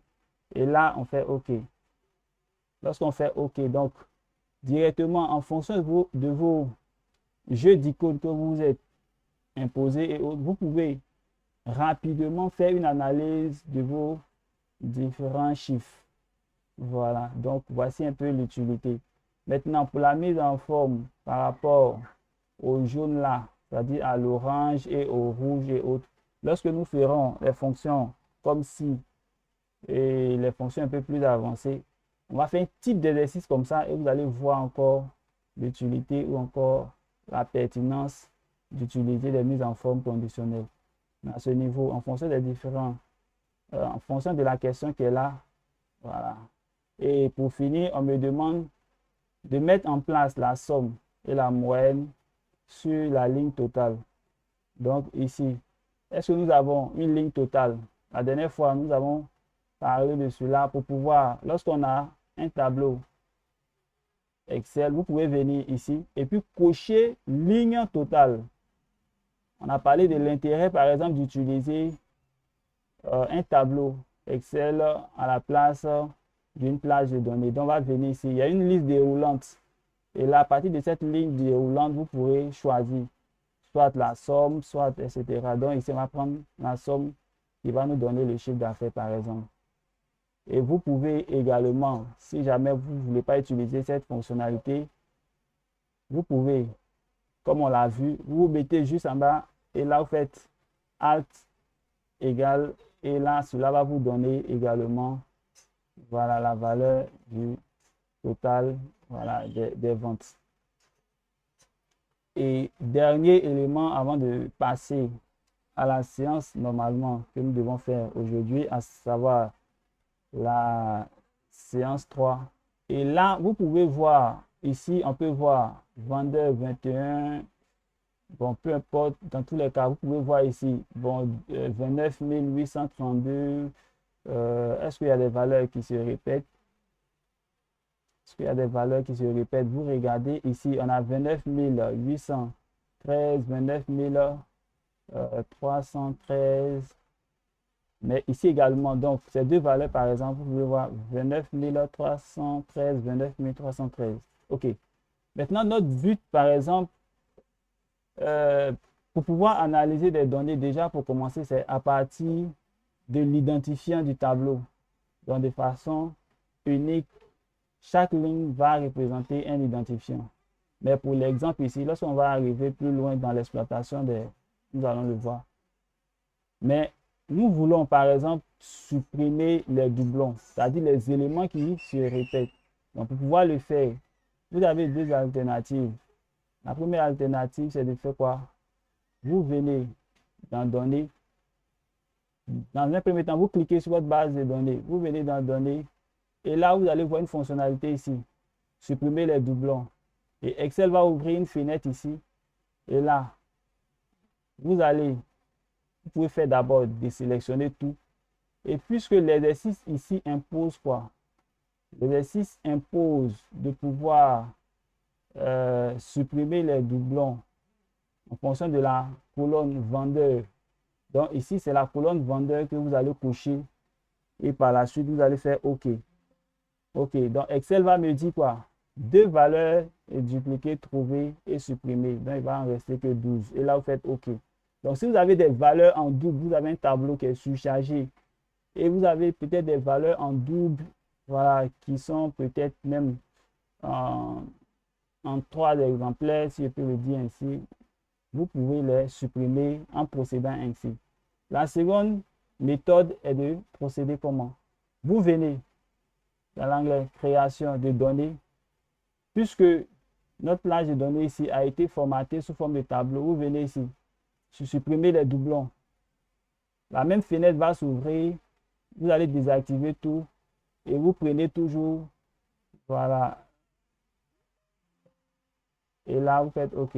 Et là, on fait OK. Lorsqu'on fait OK, donc directement en fonction de vos jeux d'icônes que vous êtes imposés et autres, vous pouvez rapidement faire une analyse de vos différents chiffres. Voilà, donc voici un peu l'utilité. Maintenant, pour la mise en forme par rapport au jaune là, c'est-à-dire à l'orange et au rouge et autres, lorsque nous ferons les fonctions comme ci et les fonctions un peu plus avancées, on va faire un type d'exercice comme ça et vous allez voir encore l'utilité ou encore la pertinence d'utiliser les mises en forme conditionnelles. À ce niveau, en fonction des différents, en fonction de la question qui est là, voilà. Et pour finir, on me demande de mettre en place la somme et la moyenne sur la ligne totale. Donc ici, est-ce que nous avons une ligne totale? La dernière fois, nous avons parlé de cela pour pouvoir, lorsqu'on a un tableau Excel, vous pouvez venir ici et puis cocher ligne totale. On a parlé de l'intérêt, par exemple, d'utiliser un tableau Excel à la place d'une plage de données. Donc, on va venir ici. Il y a une liste déroulante. Et là, à partir de cette ligne déroulante, vous pourrez choisir soit la somme, soit etc. Donc, ici, on va prendre la somme qui va nous donner le chiffre d'affaires, par exemple. Et vous pouvez également, si jamais vous ne voulez pas utiliser cette fonctionnalité, vous pouvez, comme on l'a vu, vous mettez juste en bas et là, vous faites Alt égale et là, cela va vous donner également, voilà, la valeur du total, voilà, des ventes. Et dernier élément avant de passer à la séance normalement que nous devons faire aujourd'hui, à savoir la séance 3. Et là, vous pouvez voir, ici, on peut voir vendeur 21. Bon, peu importe, dans tous les cas, vous pouvez voir ici, bon, 29 832. Est-ce qu'il y a des valeurs qui se répètent? Est-ce qu'il y a des valeurs qui se répètent? Vous regardez ici, on a 29 813, 29 313. Mais ici également, donc, ces deux valeurs, par exemple, vous pouvez voir 29 313, 29 313. OK. Maintenant, notre but, par exemple, pour pouvoir analyser des données, déjà pour commencer, c'est à partir de l'identifiant du tableau. Donc, de façon unique, chaque ligne va représenter un identifiant. Mais pour l'exemple ici, lorsqu'on va arriver plus loin dans l'exploitation, nous allons le voir. Mais nous voulons, par exemple, supprimer les doublons, c'est-à-dire les éléments qui se répètent. Donc, pour pouvoir le faire, vous avez deux alternatives. La première alternative, c'est de faire quoi? Vous venez dans Données. Dans un premier temps, vous cliquez sur votre base de données. Vous venez dans Données. Et là, vous allez voir une fonctionnalité ici. Supprimer les doublons. Et Excel va ouvrir une fenêtre ici. Et là, vous pouvez faire d'abord désélectionner tout. Et puisque l'exercice ici impose quoi? L'exercice impose de pouvoir supprimer les doublons en fonction de la colonne vendeur. Donc ici, c'est la colonne vendeur que vous allez cocher et par la suite, vous allez faire OK. OK, donc Excel va me dire quoi? Deux valeurs dupliquées, trouvées et supprimées. Donc il va en rester que 12. Et là, vous faites OK. Donc si vous avez des valeurs en double, vous avez un tableau qui est surchargé et vous avez peut-être des valeurs en double, voilà, qui sont peut-être même en 3 exemplaires, si je peux le dire ainsi, vous pouvez les supprimer en procédant ainsi. La seconde méthode est de procéder comment? Vous venez dans l'anglais création de données, puisque notre plage de données ici a été formaté sous forme de tableau. Vous venez ici, supprimer les doublons. La même fenêtre va s'ouvrir, vous allez désactiver tout et vous prenez toujours, voilà. Et là, vous faites OK.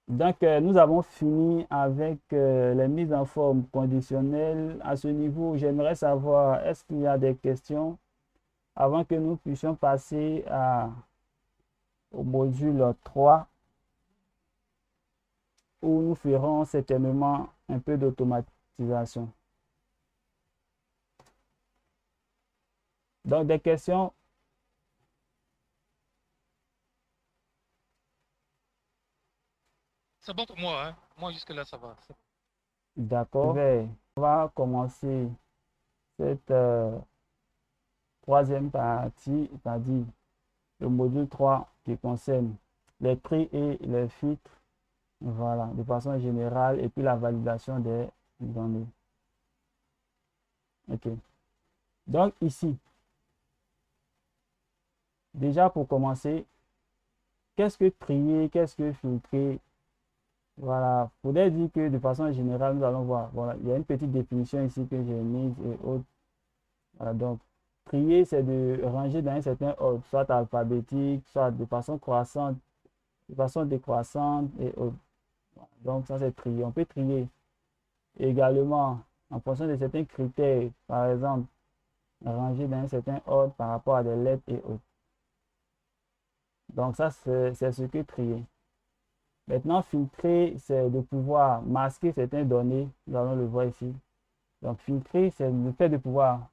Donc, nous avons fini avec les mises en forme conditionnelles. À ce niveau, j'aimerais savoir, est-ce qu'il y a des questions avant que nous puissions passer au module 3 où nous ferons certainement un peu d'automatisation. Donc, des questions? C'est bon pour moi, hein. Moi, jusque-là, ça va. D'accord. On va commencer cette troisième partie, c'est-à-dire le module 3 qui concerne les tri et les filtres, voilà, de façon générale, et puis la validation des données. OK. Donc ici, déjà pour commencer, qu'est-ce que trier, qu'est-ce que filtrer? Voilà, il faudrait dire que de façon générale, nous allons voir. Voilà, il y a une petite définition ici que j'ai mise et autres. Voilà, donc, trier, c'est de ranger dans un certain ordre, soit alphabétique, soit de façon croissante, de façon décroissante et autres. Donc, ça, c'est trier. On peut trier également en fonction de certains critères, par exemple, ranger dans un certain ordre par rapport à des lettres et autres. Donc, ça, c'est ce que trier. Maintenant, filtrer, c'est de pouvoir masquer certaines données. Nous allons le voir ici. Donc, filtrer, c'est le fait de pouvoir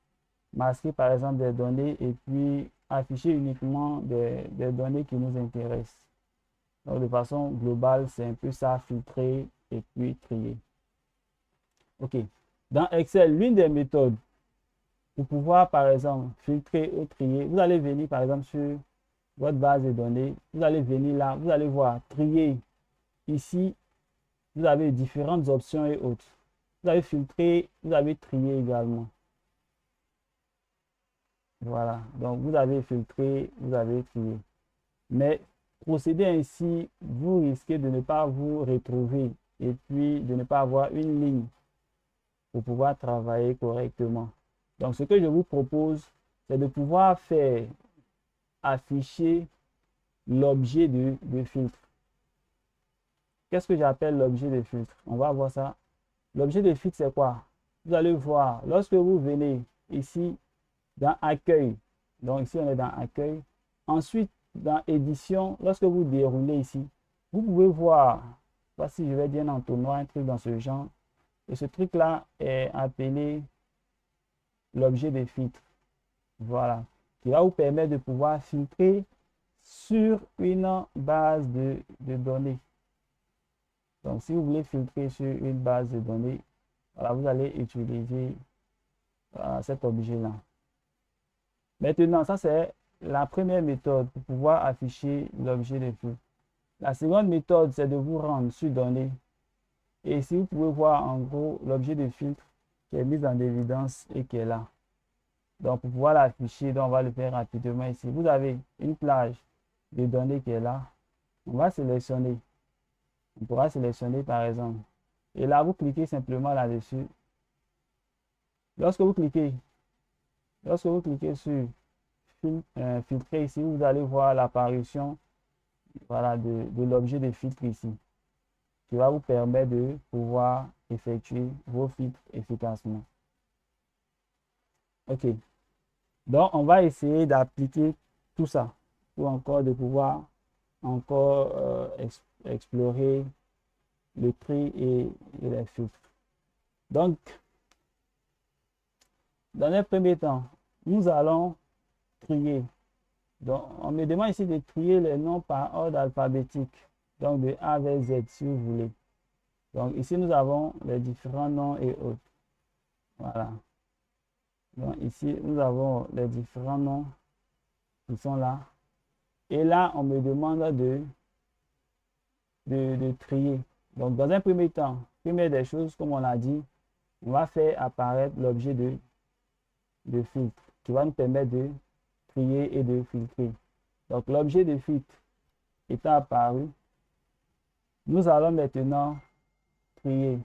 masquer, par exemple, des données et puis afficher uniquement des données qui nous intéressent. Donc, de façon globale, c'est un peu ça, filtrer et puis trier. OK. Dans Excel, l'une des méthodes pour pouvoir, par exemple, filtrer ou trier, vous allez venir, par exemple, sur votre base de données. Vous allez venir là, vous allez voir trier. Ici, vous avez différentes options et autres. Vous avez filtré, vous avez trié également. Voilà, donc vous avez filtré, vous avez trié. Mais procéder ainsi, vous risquez de ne pas vous retrouver et puis de ne pas avoir une ligne pour pouvoir travailler correctement. Donc, ce que je vous propose, c'est de pouvoir faire afficher l'objet de filtre. Qu'est-ce que j'appelle l'objet de filtre? On va voir ça. L'objet de filtre, c'est quoi? Vous allez voir, lorsque vous venez ici dans Accueil, donc ici on est dans Accueil. Ensuite, dans Édition, lorsque vous déroulez ici, vous pouvez voir, voici, je vais dire en entonnoir, un truc dans ce genre. Et ce truc-là est appelé l'objet de filtre. Voilà. Qui va vous permettre de pouvoir filtrer sur une base de données. Donc, si vous voulez filtrer sur une base de données, voilà, vous allez utiliser cet objet-là. Maintenant, ça c'est la première méthode pour pouvoir afficher l'objet de filtre. La seconde méthode, c'est de vous rendre sur données. Et ici, vous pouvez voir en gros l'objet de filtre qui est mis en évidence et qui est là. Donc, pour pouvoir l'afficher, on va le faire rapidement ici. Vous avez une plage de données qui est là. On va sélectionner. On pourra sélectionner par exemple. Et là, vous cliquez simplement là-dessus. Lorsque vous cliquez sur filtrer ici, vous allez voir l'apparition, voilà, de l'objet de filtre ici, qui va vous permettre de pouvoir effectuer vos filtres efficacement. OK. Donc, on va essayer d'appliquer tout ça pour encore de pouvoir encore explorer le tri et les filtres. Donc, dans un premier temps, nous allons trier. Donc, on me demande ici de trier les noms par ordre alphabétique. Donc, de A vers Z, si vous voulez. Donc, ici, nous avons les différents noms et autres. Voilà. Donc, ici, nous avons les différents noms qui sont là. Et là, on me demande de trier. Donc, dans un premier temps, première des choses, comme on a dit, on va faire apparaître l'objet de filtre qui va nous permettre de trier et de filtrer. Donc, l'objet de filtre étant apparu, nous allons maintenant trier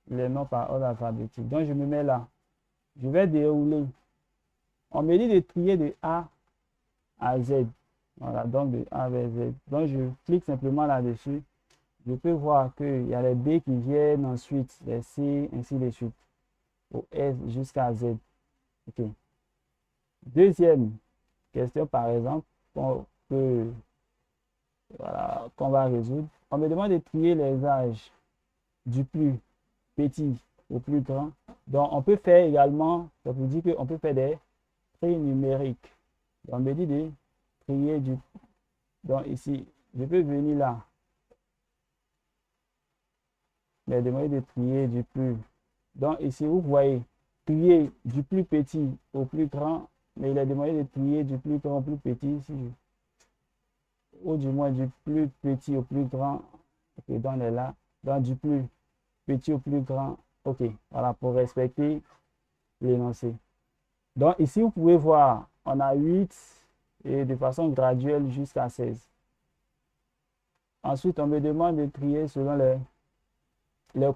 les noms par ordre alphabétique. Donc, je me mets là. Je vais dérouler. On me dit de trier de A à Z. Voilà, donc de A vers Z. Donc, je clique simplement là-dessus. Je peux voir qu'il y a les B qui viennent ensuite, les C, ainsi de suite, au S jusqu'à Z. OK. Deuxième question, par exemple, voilà, qu'on va résoudre. On me demande de trier les âges du plus petit au plus grand. Donc, on peut faire également, ça vous dit qu'on peut faire des tri numériques. Donc, on me dit de trier du... Donc, ici, je peux venir là. Mais demander de trier du plus. Donc, ici, vous voyez, trier du plus petit au plus grand, mais il a demandé de trier du plus grand au plus petit ici. Ou du moins du plus petit au plus grand. Ok, donc on est là. Donc, du plus petit au plus grand. Ok, voilà, pour respecter l'énoncé. Donc, ici, vous pouvez voir, on a 8 et de façon graduelle jusqu'à 16. Ensuite, on me demande de trier selon les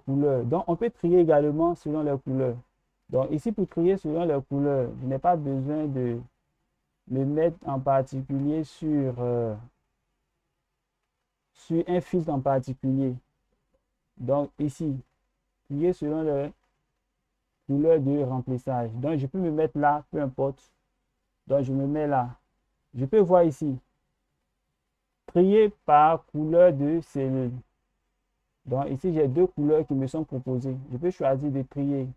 couleurs. Donc, on peut trier également selon les couleurs. Donc, ici, pour trier selon les couleurs, je n'ai pas besoin de me mettre en particulier sur un filtre en particulier. Donc, ici, trier selon les couleurs de remplissage. Donc, je peux me mettre là, peu importe. Donc, je me mets là. Je peux voir ici, trier par couleur de cellule. Donc, ici, j'ai deux couleurs qui me sont proposées. Je peux choisir de trier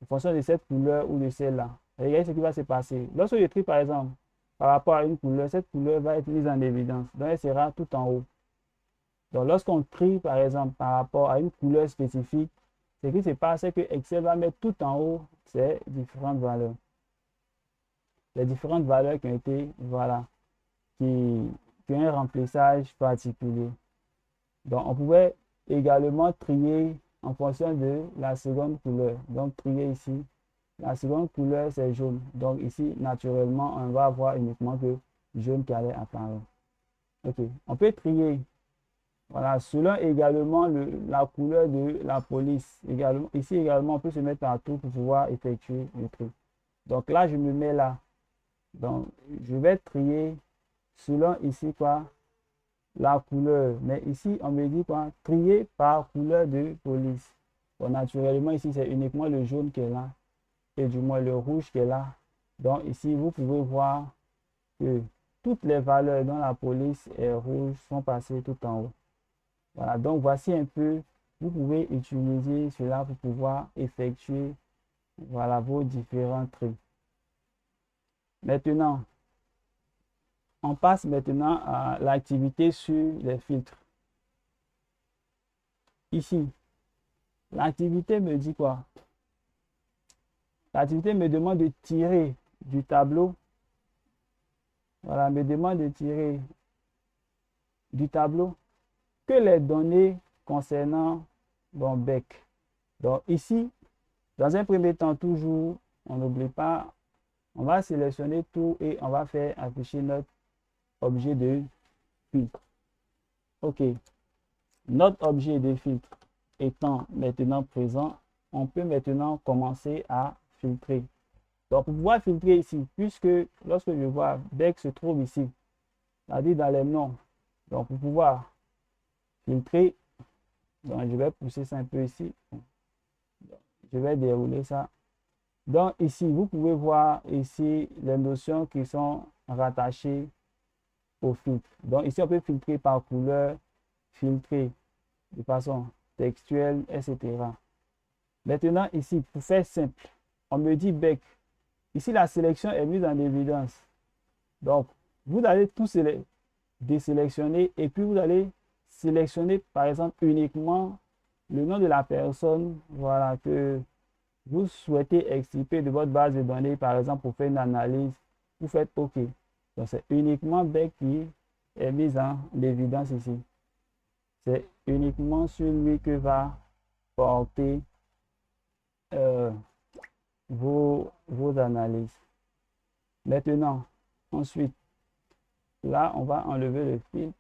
en fonction de cette couleur ou de celle-là. Regardez ce qui va se passer. Lorsque je trie, par exemple, par rapport à une couleur, cette couleur va être mise en évidence. Donc, elle sera tout en haut. Donc, lorsqu'on trie, par exemple, par rapport à une couleur spécifique, ce qui se passe, c'est que Excel va mettre tout en haut ces différentes valeurs. Les différentes valeurs qui ont été, voilà, qui ont un remplissage particulier. Donc, on pouvait également trier en fonction de la seconde couleur. Donc, trier ici. La seconde couleur, c'est jaune. Donc, ici, naturellement, on va avoir uniquement que jaune qui allait apparaître. OK. On peut trier. Voilà. Selon également la couleur de la police. Également, ici, également, on peut se mettre partout pour pouvoir effectuer le tri. Donc, là, je me mets là. Donc, je vais trier selon ici, quoi, la couleur. Mais ici, on me dit quoi? Trier par couleur de police. Bon, naturellement, ici, c'est uniquement le jaune qui est là. Et du moins le rouge qui est là. Donc, ici, vous pouvez voir que toutes les valeurs dans la police et rouge sont passées tout en haut. Voilà. Donc, voici un peu. Vous pouvez utiliser cela pour pouvoir effectuer, voilà, vos différents tri. Maintenant, on passe maintenant à l'activité sur les filtres. Ici, l'activité me dit quoi? L'activité me demande de tirer du tableau. Voilà, me demande de tirer du tableau que les données concernant mon bec. Donc ici, dans un premier temps, toujours, on n'oublie pas, on va sélectionner tout et on va faire afficher notre objet de filtre. OK. Notre objet de filtre étant maintenant présent, on peut maintenant commencer à filtrer. Donc, pour pouvoir filtrer ici, puisque lorsque je vois bec se trouve ici, c'est-à-dire dans les noms. Donc, pour pouvoir filtrer, donc je vais pousser ça un peu ici. Je vais dérouler ça. Donc, ici, vous pouvez voir ici les notions qui sont rattachées au filtre. Donc, ici, on peut filtrer par couleur, filtrer de façon textuelle, etc. Maintenant, ici, pour faire simple, on me dit bec. Ici, la sélection est mise en évidence. Donc, vous allez tout désélectionner et puis vous allez sélectionner, par exemple, uniquement le nom de la personne, voilà, que vous souhaitez extirper de votre base de données, par exemple, pour faire une analyse. Vous faites OK. Donc, c'est uniquement bec qui est mise en évidence ici. C'est uniquement sur lui que va porter vos analyses. Maintenant, ensuite, là, on va enlever le filtre.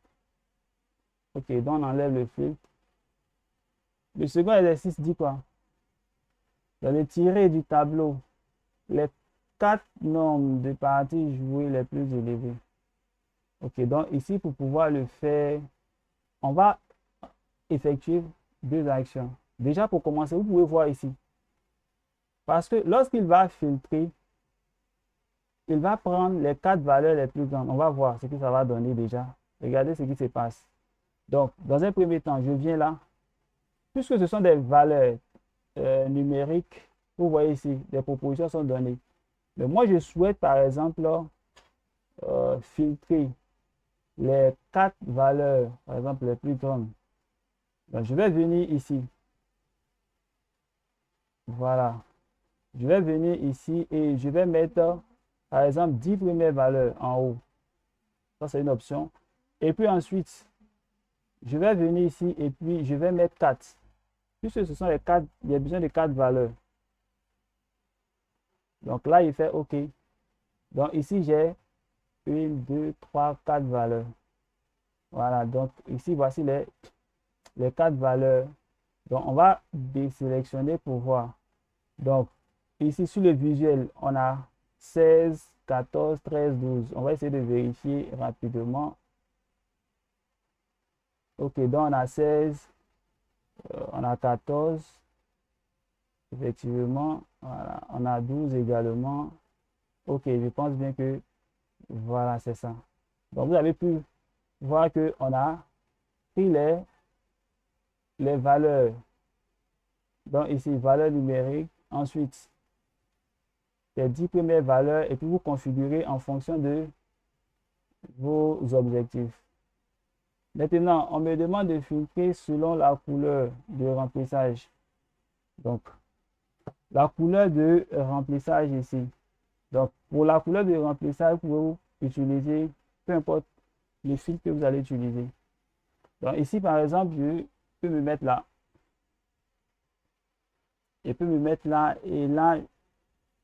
Ok, donc on enlève le filtre. Le second exercice dit quoi? Dans le tiré du tableau, les 4 nombres de parties jouées les plus élevées. Ok, donc ici, pour pouvoir le faire, on va effectuer 2 actions. Déjà, pour commencer, vous pouvez voir ici. Parce que lorsqu'il va filtrer, il va prendre les 4 valeurs les plus grandes. On va voir ce que ça va donner déjà. Regardez ce qui se passe. Donc, dans un premier temps, je viens là. Puisque ce sont des valeurs numériques, vous voyez ici, des propositions sont données. Mais moi, je souhaite, par exemple, filtrer les 4 valeurs, par exemple, les plus grandes. Donc, je vais venir ici. Voilà. Je vais venir ici et je vais mettre, par exemple, 10 premières valeurs en haut. Ça, c'est une option. Et puis ensuite, je vais venir ici et puis je vais mettre 4. Puisque ce sont les 4, il y a besoin de 4 valeurs. Donc là, il fait OK. Donc ici, j'ai 1, 2, 3, 4 valeurs. Voilà, donc ici, voici les 4 valeurs. Donc on va désélectionner pour voir. Donc ici, sur le visuel, on a 16, 14, 13, 12. On va essayer de vérifier rapidement. OK, donc on a 16, on a 14. Effectivement, voilà, on a 12 également. OK, je pense bien que voilà, c'est ça. Donc, vous avez pu voir qu'on a pris les valeurs. Donc, ici, valeur numérique. Ensuite, les 10 premières valeurs et puis vous configurez en fonction de vos objectifs. Maintenant, on me demande de filtrer selon la couleur de remplissage. Donc, la couleur de remplissage ici. Donc, pour la couleur de remplissage, vous pouvez utiliser, peu importe le filtre que vous allez utiliser. Donc, ici, par exemple, je peux me mettre là. Je peux me mettre là et là,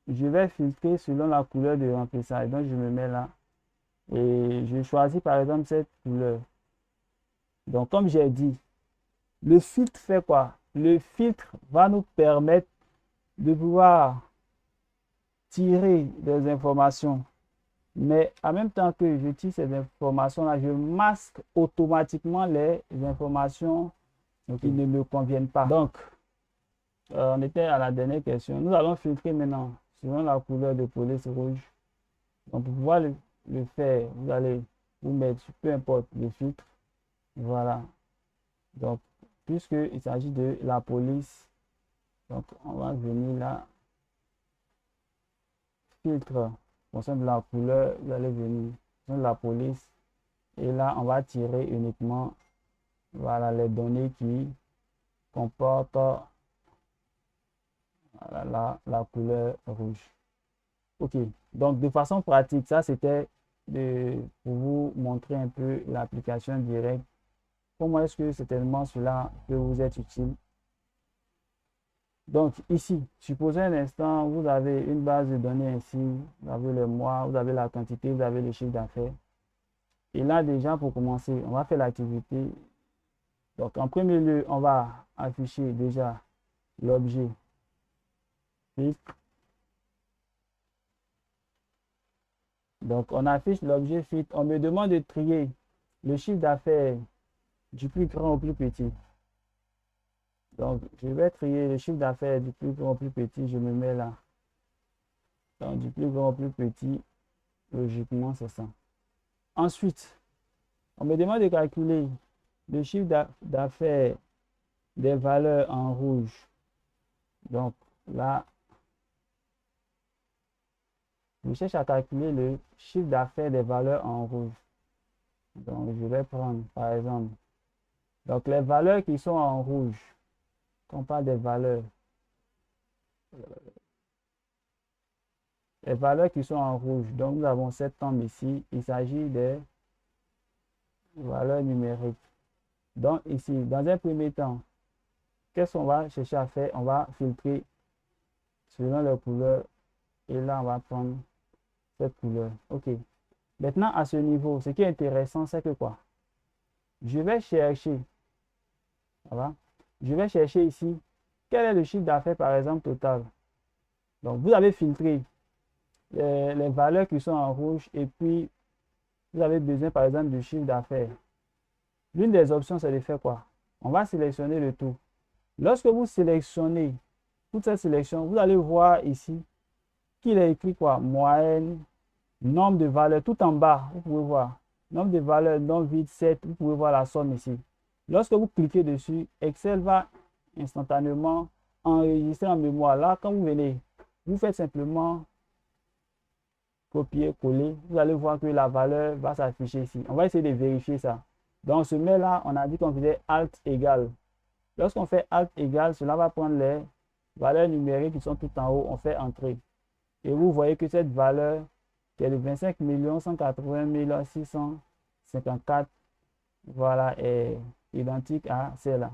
je vais filtrer selon la couleur de remplissage. Donc, je me mets là et je choisis par exemple cette couleur. Donc, comme j'ai dit, le filtre fait quoi? Le filtre va nous permettre de pouvoir tirer des informations. Mais en même temps que je tire ces informations-là, je masque automatiquement les informations qui ne me conviennent pas. Donc, on était à la dernière question. Nous allons filtrer maintenant selon la couleur de police rouge. Donc, pour pouvoir le faire, vous allez vous mettre, peu importe le filtre. Voilà. Donc, puisqu'il s'agit de la police, donc on va venir là. Filtre, en fonction de la couleur, vous allez venir dans la police. Et là, on va tirer uniquement voilà, les données qui comportent voilà, la couleur rouge. OK. Donc, de façon pratique, ça, c'était pour vous montrer un peu l'application directe. Comment est-ce que certainement cela peut vous être utile? Donc, ici, supposez un instant, vous avez une base de données ici, vous avez le mois, vous avez la quantité, vous avez le chiffre d'affaires. Et là, déjà, pour commencer, on va faire l'activité. Donc, en premier lieu, on va afficher déjà l'objet filtre. Donc, on affiche l'objet filtre. On me demande de trier le chiffre d'affaires du plus grand au plus petit. Donc, je vais trier le chiffre d'affaires du plus grand au plus petit. Je me mets là. Donc, du plus grand au plus petit, logiquement, c'est ça. Ensuite, on me demande de calculer le chiffre d'affaires des valeurs en rouge. Donc, là, je cherche à calculer le chiffre d'affaires des valeurs en rouge. Donc, je vais prendre, par exemple, donc les valeurs qui sont en rouge, quand on parle des valeurs, les valeurs qui sont en rouge, donc nous avons cette tombe ici, il s'agit des valeurs numériques. Donc ici, dans un premier temps, qu'est-ce qu'on va chercher à faire? On va filtrer selon les couleurs. Et là, on va prendre cette couleur. OK. Maintenant, à ce niveau, ce qui est intéressant, c'est que quoi? Je vais chercher, ça va? Je vais chercher ici, quel est le chiffre d'affaires, par exemple, total. Donc, vous avez filtré les valeurs qui sont en rouge et puis vous avez besoin, par exemple, du chiffre d'affaires. L'une des options, c'est de faire quoi? On va sélectionner le tout. Lorsque vous sélectionnez toute cette sélection, vous allez voir ici qu'il est écrit quoi? Moyenne, nombre de valeurs, tout en bas, vous pouvez voir. Nombre de valeurs, non vide 7, vous pouvez voir la somme ici. Lorsque vous cliquez dessus, Excel va instantanément enregistrer en mémoire. Là, quand vous venez, vous faites simplement copier-coller. Vous allez voir que la valeur va s'afficher ici. On va essayer de vérifier ça. Donc, on se met là, on a dit qu'on faisait Alt égal. Lorsqu'on fait Alt égal, cela va prendre les valeurs numériques qui sont tout en haut. On fait Entrée. Et vous voyez que cette valeur qui est de 25 180 654, voilà, est identique à celle-là.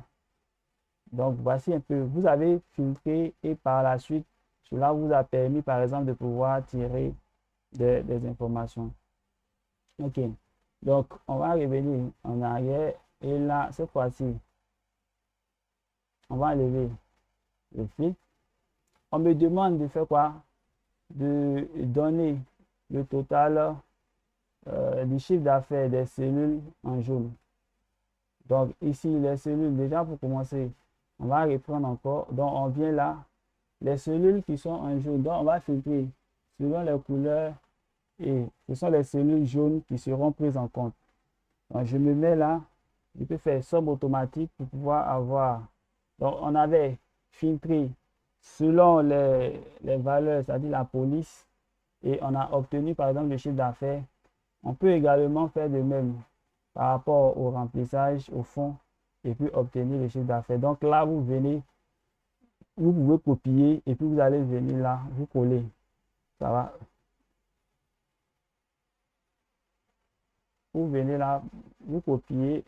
Donc, voici un peu. Vous avez filtré et par la suite, cela vous a permis, par exemple, de pouvoir tirer des informations. OK. Donc, on va revenir en arrière. Et là, cette fois-ci, on va enlever le filtre. On me demande de faire quoi? De donner le total du chiffre d'affaires des cellules en jaune. Donc, ici, les cellules, déjà pour commencer, on va reprendre encore. Donc, on vient là. Les cellules qui sont en jaune, donc on va filtrer selon les couleurs et ce sont les cellules jaunes qui seront prises en compte. Donc, je me mets là. Je peux faire somme automatique pour pouvoir avoir. Donc, on avait filtré selon les valeurs, c'est-à-dire la police, et on a obtenu par exemple le chiffre d'affaires. On peut également faire de même par rapport au remplissage au fond et puis obtenir le chiffre d'affaires. Donc là, vous venez, vous pouvez copier et puis vous allez venir là, vous coller. Ça va. Vous venez là, vous copiez.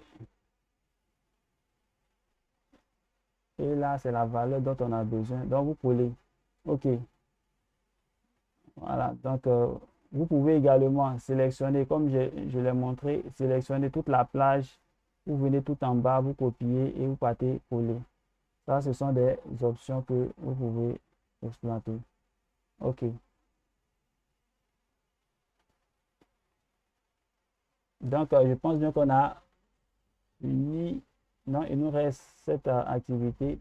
Et là, c'est la valeur dont on a besoin. Donc, vous collez. OK. Voilà. Donc, vous pouvez également sélectionner, comme je l'ai montré, sélectionner toute la plage. Vous venez tout en bas, vous copiez et vous partez coller. Ça, ce sont des options que vous pouvez exploiter. OK. Donc, je pense bien qu'on a fini. Non, il nous reste cette activité.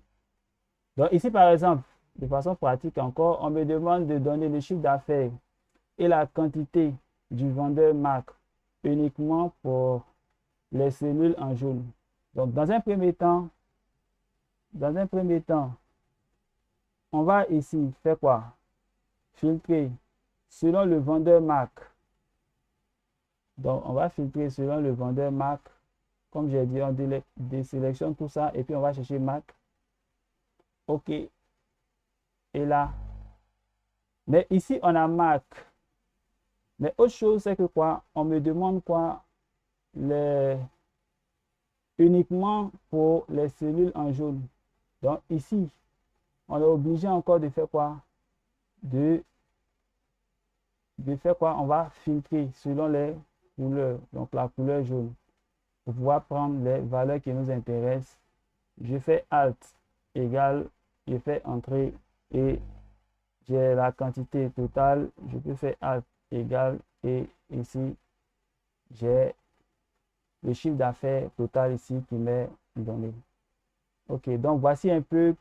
Donc, ici, par exemple, de façon pratique encore, on me demande de donner le chiffre d'affaires et la quantité du vendeur marque uniquement pour les cellules en jaune. Donc, dans un premier temps, on va ici faire quoi? Filtrer selon le vendeur marque. Donc, on va filtrer selon le vendeur marque. Comme j'ai dit, on désélectionne tout ça et puis on va chercher marque. OK. Et là. Mais ici, on a marque. Mais autre chose, c'est que quoi? On me demande quoi? Uniquement pour les cellules en jaune. Donc ici, on est obligé encore de faire quoi? De faire quoi? On va filtrer selon les couleurs. Donc la couleur jaune. Pour pouvoir prendre les valeurs qui nous intéressent. Je fais Alt égale, je fais Entrée et j'ai la quantité totale. Je peux faire Alt égale et ici, j'ai le chiffre d'affaires total ici qui m'est donné. OK, donc voici un peu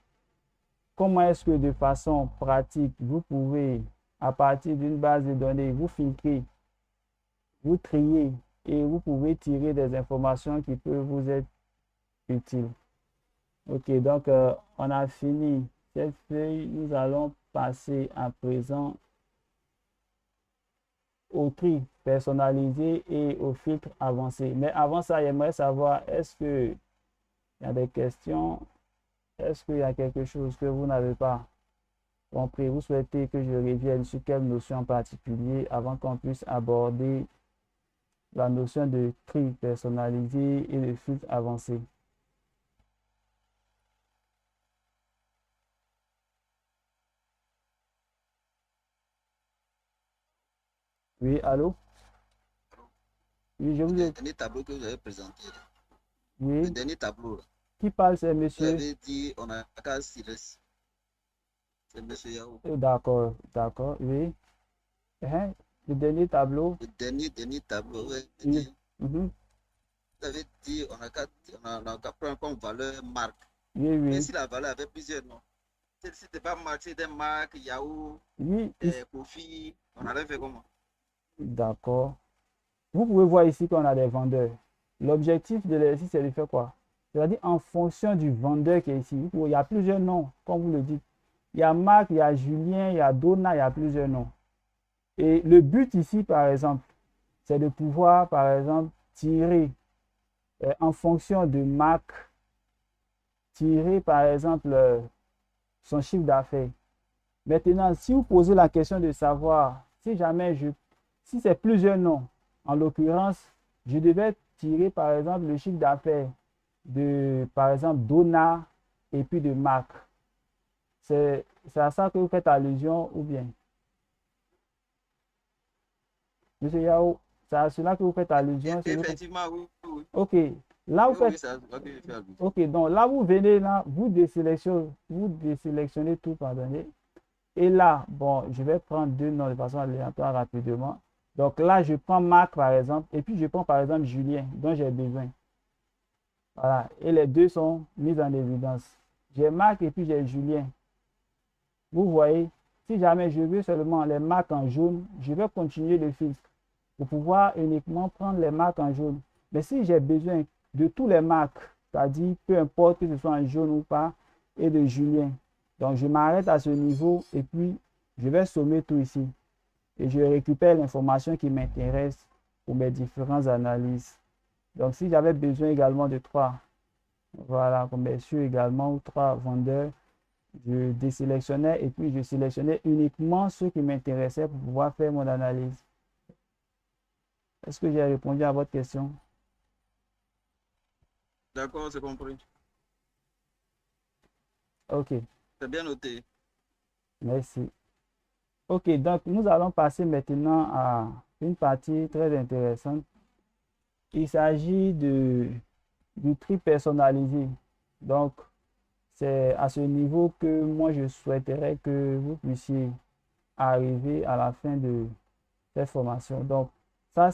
comment est-ce que de façon pratique, vous pouvez, à partir d'une base de données, vous filtrer, vous trier et vous pouvez tirer des informations qui peuvent vous être utiles. OK, donc on a fini cette feuille. Nous allons passer à présent au tri personnalisé et au filtre avancé. Mais avant ça, j'aimerais savoir, est-ce qu'il y a des questions? Est-ce qu'il y a quelque chose que vous n'avez pas compris? Vous souhaitez que je revienne sur quelle notion en particulier avant qu'on puisse aborder la notion de tri personnalisé et de filtre avancé? Oui, allô? Oui, je vous Le ai... dernier tableau que vous avez présenté, le Oui, dernier tableau, qui parle, c'est vous monsieur? avez dit on a qu'à s'y laisser. C'est monsieur Yahoo. D'accord, d'accord, oui. Hein, le dernier tableau, Le dernier tableau, oui. Mhm. vous avez dit on a qu'à prendre comme valeur marque. Oui, Mais oui. si la valeur avait plusieurs noms, si c'était pas marque, c'était marque, Yahoo, Oui, Kofi, on allait faire comment? d'accord. Vous pouvez voir ici qu'on a des vendeurs. L'objectif de l'exercice, c'est de faire quoi? C'est-à-dire en fonction du vendeur qui est ici. Il y a plusieurs noms, comme vous le dites. Il y a Marc, il y a Julien, il y a Donna, il y a plusieurs noms. Et le but ici, par exemple, c'est de pouvoir, par exemple, tirer en fonction de Marc, tirer, par exemple, son chiffre d'affaires. Maintenant, si vous posez la question de savoir si jamais si c'est plusieurs noms, en l'occurrence, je devais tirer par exemple le chiffre d'affaires de, par exemple, Donna et puis de Marc. C'est à ça que vous faites allusion ou bien? Monsieur Yao, c'est à cela que vous faites allusion. Effectivement, oui, oui. Ok, là vous Oui, faites. oui, c'est à cela que je fais allusion. Ok, donc là vous venez là, vous désélectionnez tout, pardonnez. Et là, bon, je vais prendre deux noms de façon aléatoire rapidement. Donc là, je prends Marc par exemple, et puis je prends par exemple Julien, dont j'ai besoin. Voilà, et les deux sont mis en évidence. J'ai Marc et puis j'ai Julien. Vous voyez, si jamais je veux seulement les marques en jaune, je vais continuer le filtre pour pouvoir uniquement prendre les marques en jaune. Mais si j'ai besoin de tous les marques, c'est-à-dire peu importe que ce soit en jaune ou pas, et de Julien, donc je m'arrête à ce niveau et puis je vais sommer tout ici. Et je récupère l'information qui m'intéresse pour mes différentes analyses. Donc si j'avais besoin également de trois, voilà, commerciaux également, ou trois vendeurs, je désélectionnais et puis je sélectionnais uniquement ceux qui m'intéressaient pour pouvoir faire mon analyse. Est-ce que j'ai répondu à votre question? D'accord, c'est compris. Ok, C'est bien noté. merci. Ok, donc nous allons passer maintenant à une partie très intéressante. Il s'agit du tri personnalisé. Donc, c'est à ce niveau que moi je souhaiterais que vous puissiez arriver à la fin de cette formation. Donc, ça,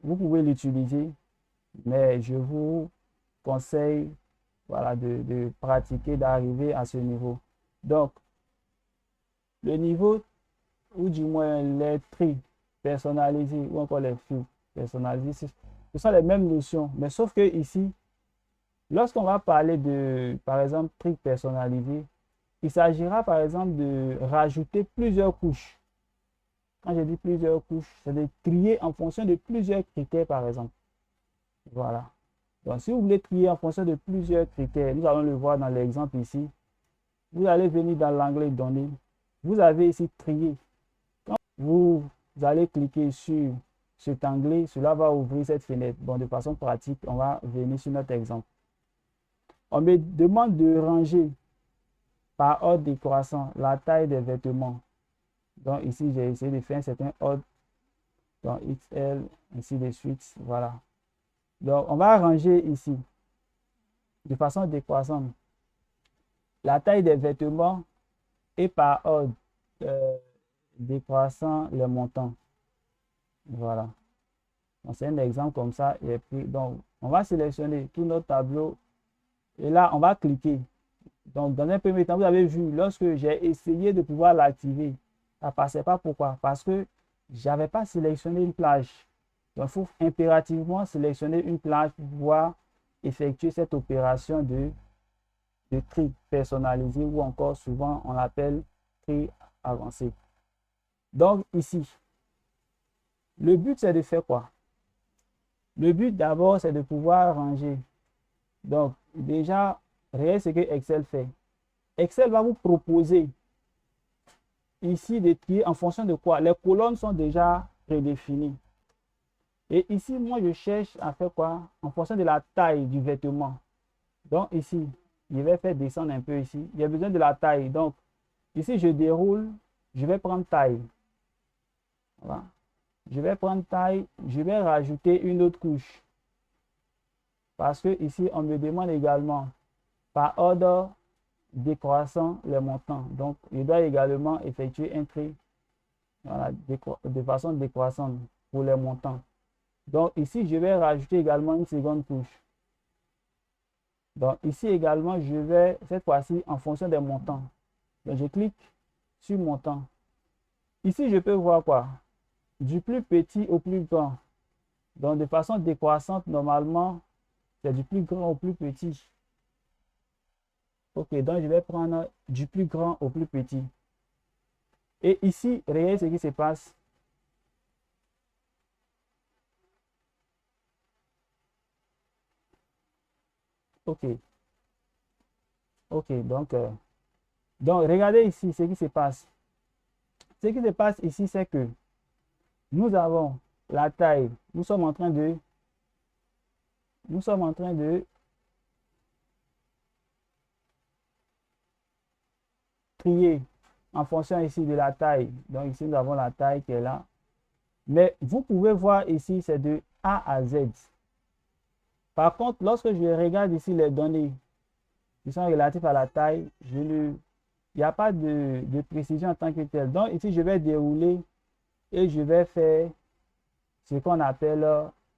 vous pouvez l'utiliser, mais je vous conseille, voilà, de pratiquer, d'arriver à ce niveau. Donc, le niveau, ou du moins les tri personnalisés, ou encore les filtres personnalisés, ce sont les mêmes notions, mais sauf que ici, lorsqu'on va parler de, par exemple, tri personnalisé, il s'agira, par exemple, de rajouter plusieurs couches. Quand je dis plusieurs couches, c'est de trier en fonction de plusieurs critères, par exemple. Voilà. Donc, si vous voulez trier en fonction de plusieurs critères, nous allons le voir dans l'exemple ici. Vous allez venir dans l'onglet Données. Vous avez ici trier. Quand vous allez cliquer sur cet onglet, cela va ouvrir cette fenêtre. Bon, de façon pratique, on va venir sur notre exemple. On me demande de ranger par ordre décroissant la taille des vêtements. Donc ici, j'ai essayé de faire un certain ordre dans XL, ainsi de suite. Voilà. Donc, on va ranger ici de façon décroissante la taille des vêtements et par ordre décroissant les montants. Voilà. C'est un exemple comme ça. Et puis, donc, on va sélectionner tout notre tableau et là, on va cliquer. Donc, dans un premier temps, vous avez vu, lorsque j'ai essayé de pouvoir l'activer, ça ne passait pas. Pourquoi? Parce que je n'avais pas sélectionné une plage. Donc, il faut impérativement sélectionner une plage pour pouvoir effectuer cette opération de tri personnalisé ou encore souvent on l'appelle tri avancé. Donc, ici, le but, c'est de faire quoi? Le but d'abord, c'est de pouvoir ranger. Donc, déjà, regardez ce que Excel fait. Excel va vous proposer ici de trier en fonction de quoi? Les colonnes sont déjà prédéfinies. Et ici, moi, je cherche à faire quoi? En fonction de la taille du vêtement. Donc, ici, je vais faire descendre un peu ici. J'ai besoin de la taille. Donc, ici, je déroule. Je vais prendre taille. Voilà. je vais prendre taille, je vais rajouter une autre couche. Parce que ici, on me demande également par ordre décroissant les montants. Donc, je dois également effectuer un tri, voilà, de façon décroissante pour les montants. Donc, ici, je vais rajouter également une seconde couche. Donc, ici également, je vais, cette fois-ci, en fonction des montants. Donc, je clique sur montant. Ici, je peux voir quoi? Du plus petit au plus grand. Donc, de façon décroissante, normalement, c'est du plus grand au plus petit. Ok, donc je vais prendre du plus grand au plus petit. Et ici, regardez ce qui se passe. Ok. Ok, donc regardez ici ce qui se passe. Ce qui se passe ici, c'est que nous avons la taille. Nous sommes en train de trier en fonction ici de la taille. Donc ici, nous avons la taille qui est là. Mais vous pouvez voir ici, c'est de A à Z. Par contre, lorsque je regarde ici les données qui sont relatives à la taille, il n'y a pas de précision en tant que telle. Donc ici, je vais dérouler et je vais faire ce qu'on appelle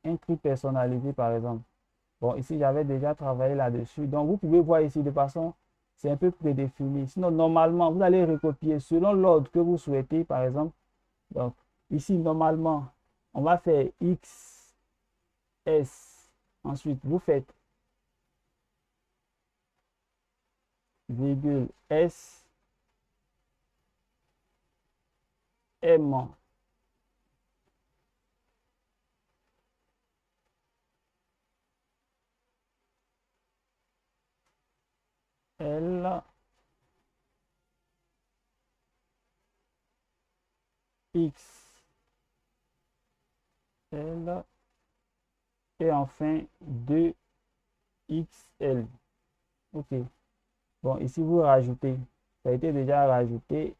un tri personnalisé, par exemple. Bon, ici, j'avais déjà travaillé là-dessus. Donc, vous pouvez voir ici de façon, c'est un peu prédéfini. Sinon, normalement, vous allez recopier selon l'ordre que vous souhaitez, par exemple. Donc, ici, normalement, on va faire X, S. Ensuite, vous faites virgule S, M. L, X, L, et enfin 2XL. Ok. Bon, ici, vous rajoutez. Ça a été déjà rajouté.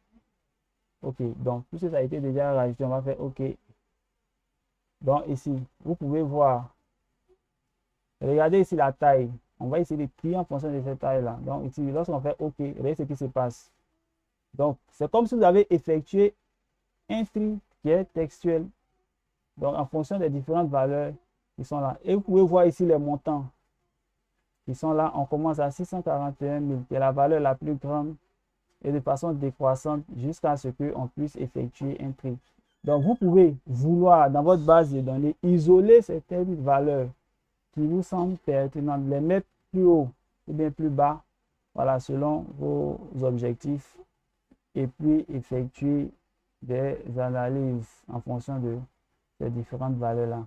Ok. Donc, puisque ça a été déjà rajouté, on va faire OK. Donc, ici, vous pouvez voir. Regardez ici la taille. On va essayer de trier en fonction de cette taille-là. Donc, ici, lorsqu'on fait OK, regardez ce qui se passe. Donc, c'est comme si vous avez effectué un tri qui est textuel. Donc, en fonction des différentes valeurs qui sont là. Et vous pouvez voir ici les montants qui sont là. On commence à 641 000, qui est la valeur la plus grande, et de façon décroissante jusqu'à ce qu'on puisse effectuer un tri. Donc, vous pouvez vouloir, dans votre base de données, isoler certaines valeurs qui vous semblent pertinentes, les mettre plus haut ou bien plus bas, voilà, selon vos objectifs, et puis effectuer des analyses en fonction de ces différentes valeurs-là.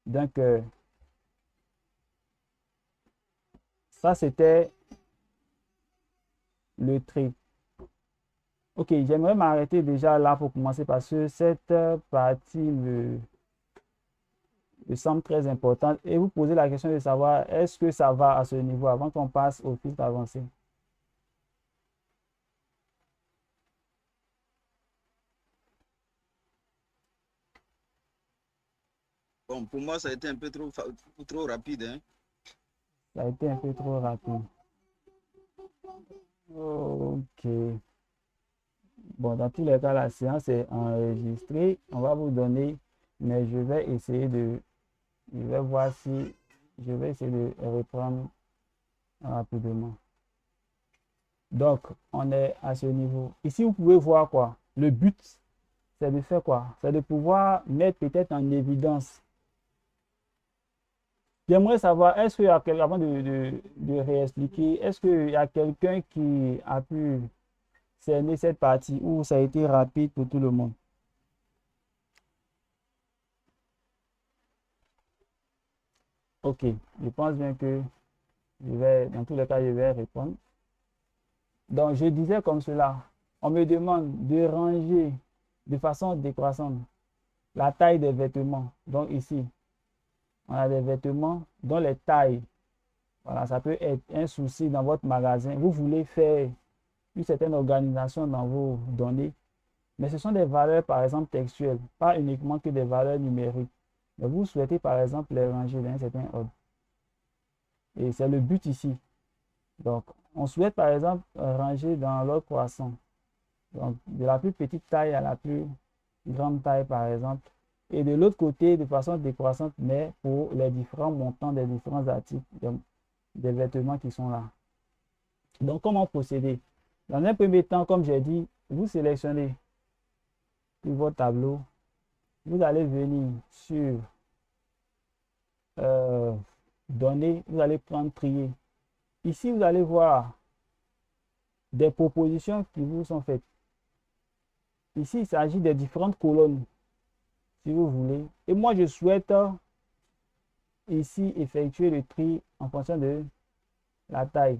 Donc, ça, c'était le tri. Ok, j'aimerais m'arrêter déjà là pour commencer parce que cette partie me semble très importante et vous posez la question de savoir est-ce que ça va à ce niveau avant qu'on passe au filtre avancé. Bon, pour moi, ça a été un peu trop rapide. Hein? Ça a été un peu trop rapide. Ok. Bon, dans tous les cas, la séance est enregistrée. On va vous donner, mais je vais essayer de, je vais voir si, je vais essayer de reprendre rapidement. Donc, on est à ce niveau. Ici, vous pouvez voir quoi? Le but, c'est de faire quoi? C'est de pouvoir mettre peut-être en évidence. J'aimerais savoir, est-ce qu'il y a quelqu'un, avant de réexpliquer, est-ce qu'il y a quelqu'un qui a pu cerner cette partie où ça a été rapide pour tout le monde? Ok, je pense bien que dans tous les cas, je vais répondre. Donc, je disais comme cela, on me demande de ranger de façon décroissante la taille des vêtements. Donc, ici, on a des vêtements dont les tailles, voilà, ça peut être un souci dans votre magasin. Vous voulez faire une certaine organisation dans vos données. Mais ce sont des valeurs, par exemple, textuelles, pas uniquement que des valeurs numériques. Mais vous souhaitez, par exemple, les ranger dans un certain ordre. Et c'est le but ici. Donc, on souhaite, par exemple, ranger dans l'ordre croissant. Donc, de la plus petite taille à la plus grande taille, par exemple. Et de l'autre côté, de façon décroissante, mais pour les différents montants des différents articles, des vêtements qui sont là. Donc, comment procéder? Dans un premier temps, comme j'ai dit, vous sélectionnez tout votre tableau. Vous allez venir sur Données, vous allez prendre Trier. Ici, vous allez voir des propositions qui vous sont faites. Ici, il s'agit des différentes colonnes, si vous voulez. Et moi, je souhaite ici effectuer le tri en fonction de la taille.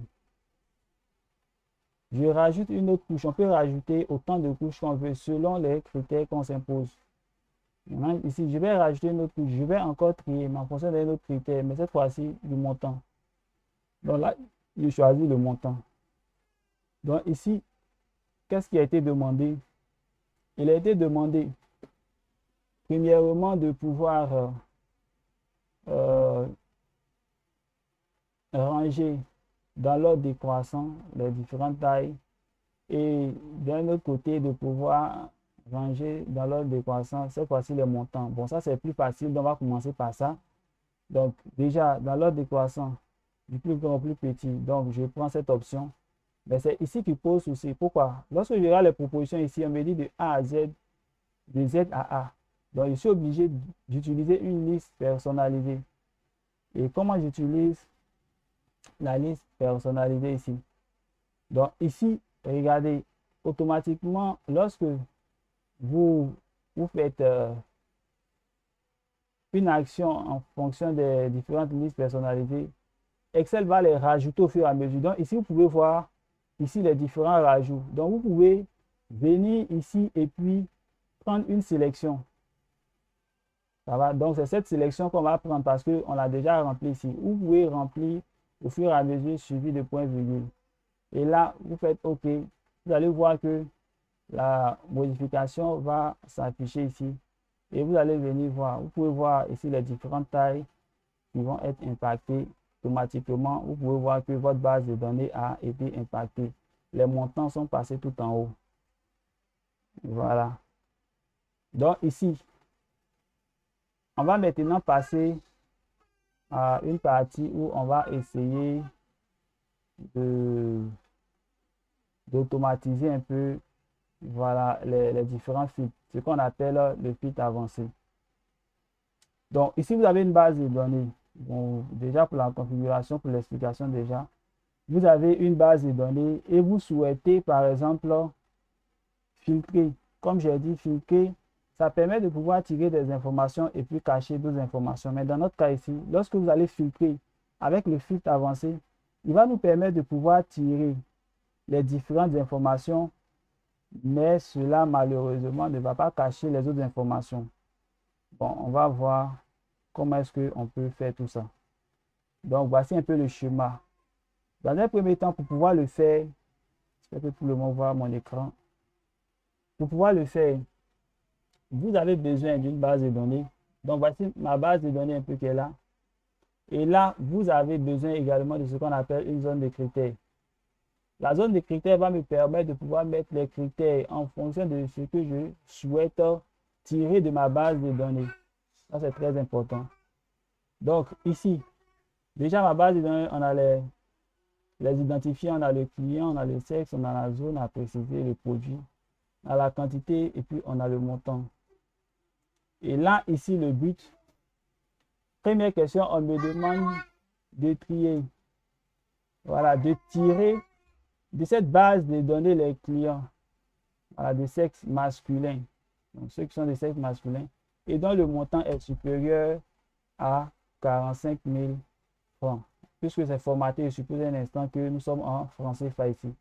Je rajoute une autre couche. On peut rajouter autant de couches qu'on veut selon les critères qu'on s'impose. Ici, je vais rajouter une autre couche. Je vais encore trier, mais en fonction d'un autre critère, mais cette fois-ci, du montant. Donc là, je choisis le montant. Donc ici, qu'est-ce qui a été demandé? Il a été demandé, premièrement, de pouvoir ranger dans l'ordre décroissant les différentes tailles et d'un autre côté, de pouvoir ranger dans l'ordre décroissant, cette fois-ci, les montants. Bon, ça, c'est plus facile, donc on va commencer par ça. Donc, déjà, dans l'ordre décroissant, du plus grand au plus petit, donc je prends cette option. Mais c'est ici qui pose souci. Pourquoi? Lorsque je regarde les propositions ici, on me dit de A à Z, de Z à A. Donc, je suis obligé d'utiliser une liste personnalisée. Et comment j'utilise la liste personnalisée ici? Donc, ici, regardez, automatiquement, lorsque vous faites une action en fonction des différentes listes personnalisées, Excel va les rajouter au fur et à mesure. Donc, ici, vous pouvez voir ici les différents rajouts. Donc, vous pouvez venir ici et puis prendre une sélection. Ça va? Donc, c'est cette sélection qu'on va prendre parce qu'on l'a déjà rempli ici. Vous pouvez remplir au fur et à mesure suivi de point virgule. Et là, vous faites OK. Vous allez voir que la modification va s'afficher ici. Et vous allez venir voir. Vous pouvez voir ici les différentes tailles qui vont être impactées automatiquement. Vous pouvez voir que votre base de données a été impactée. Les montants sont passés tout en haut. Voilà. Donc ici, on va maintenant passer à une partie où on va essayer d'automatiser un peu, voilà, les différents filtres, ce qu'on appelle le filtre avancé. Donc ici, vous avez une base de données. Bon, déjà pour la configuration, pour l'explication déjà, vous avez une base de données et vous souhaitez par exemple filtrer. Comme j'ai dit, filtrer, ça permet de pouvoir tirer des informations et puis cacher d'autres informations. Mais dans notre cas ici, lorsque vous allez filtrer avec le filtre avancé, il va nous permettre de pouvoir tirer les différentes informations, mais cela malheureusement ne va pas cacher les autres informations. Bon, on va voir comment est-ce qu'on peut faire tout ça. Donc, voici un peu le schéma. Dans un premier temps, pour pouvoir le faire, j'espère que tout le monde voit mon écran. Pour pouvoir le faire, vous avez besoin d'une base de données. Donc, voici ma base de données un peu qui est là. Et là, vous avez besoin également de ce qu'on appelle une zone de critères. La zone de critères va me permettre de pouvoir mettre les critères en fonction de ce que je souhaite tirer de ma base de données. Ça, c'est très important. Donc, ici, déjà ma base de données, on a les identifiants, on a le client, on a le sexe, on a la zone à préciser, le produit, on a la quantité et puis on a le montant. Et là, ici, le but. Première question, on me demande de trier. Voilà, de tirer de cette base de données les clients. Voilà, de sexe masculin. Donc, ceux qui sont de sexe masculin. Et dont le montant est supérieur à 45 000 francs. Puisque c'est formaté, je suppose un instant que nous sommes en français ici.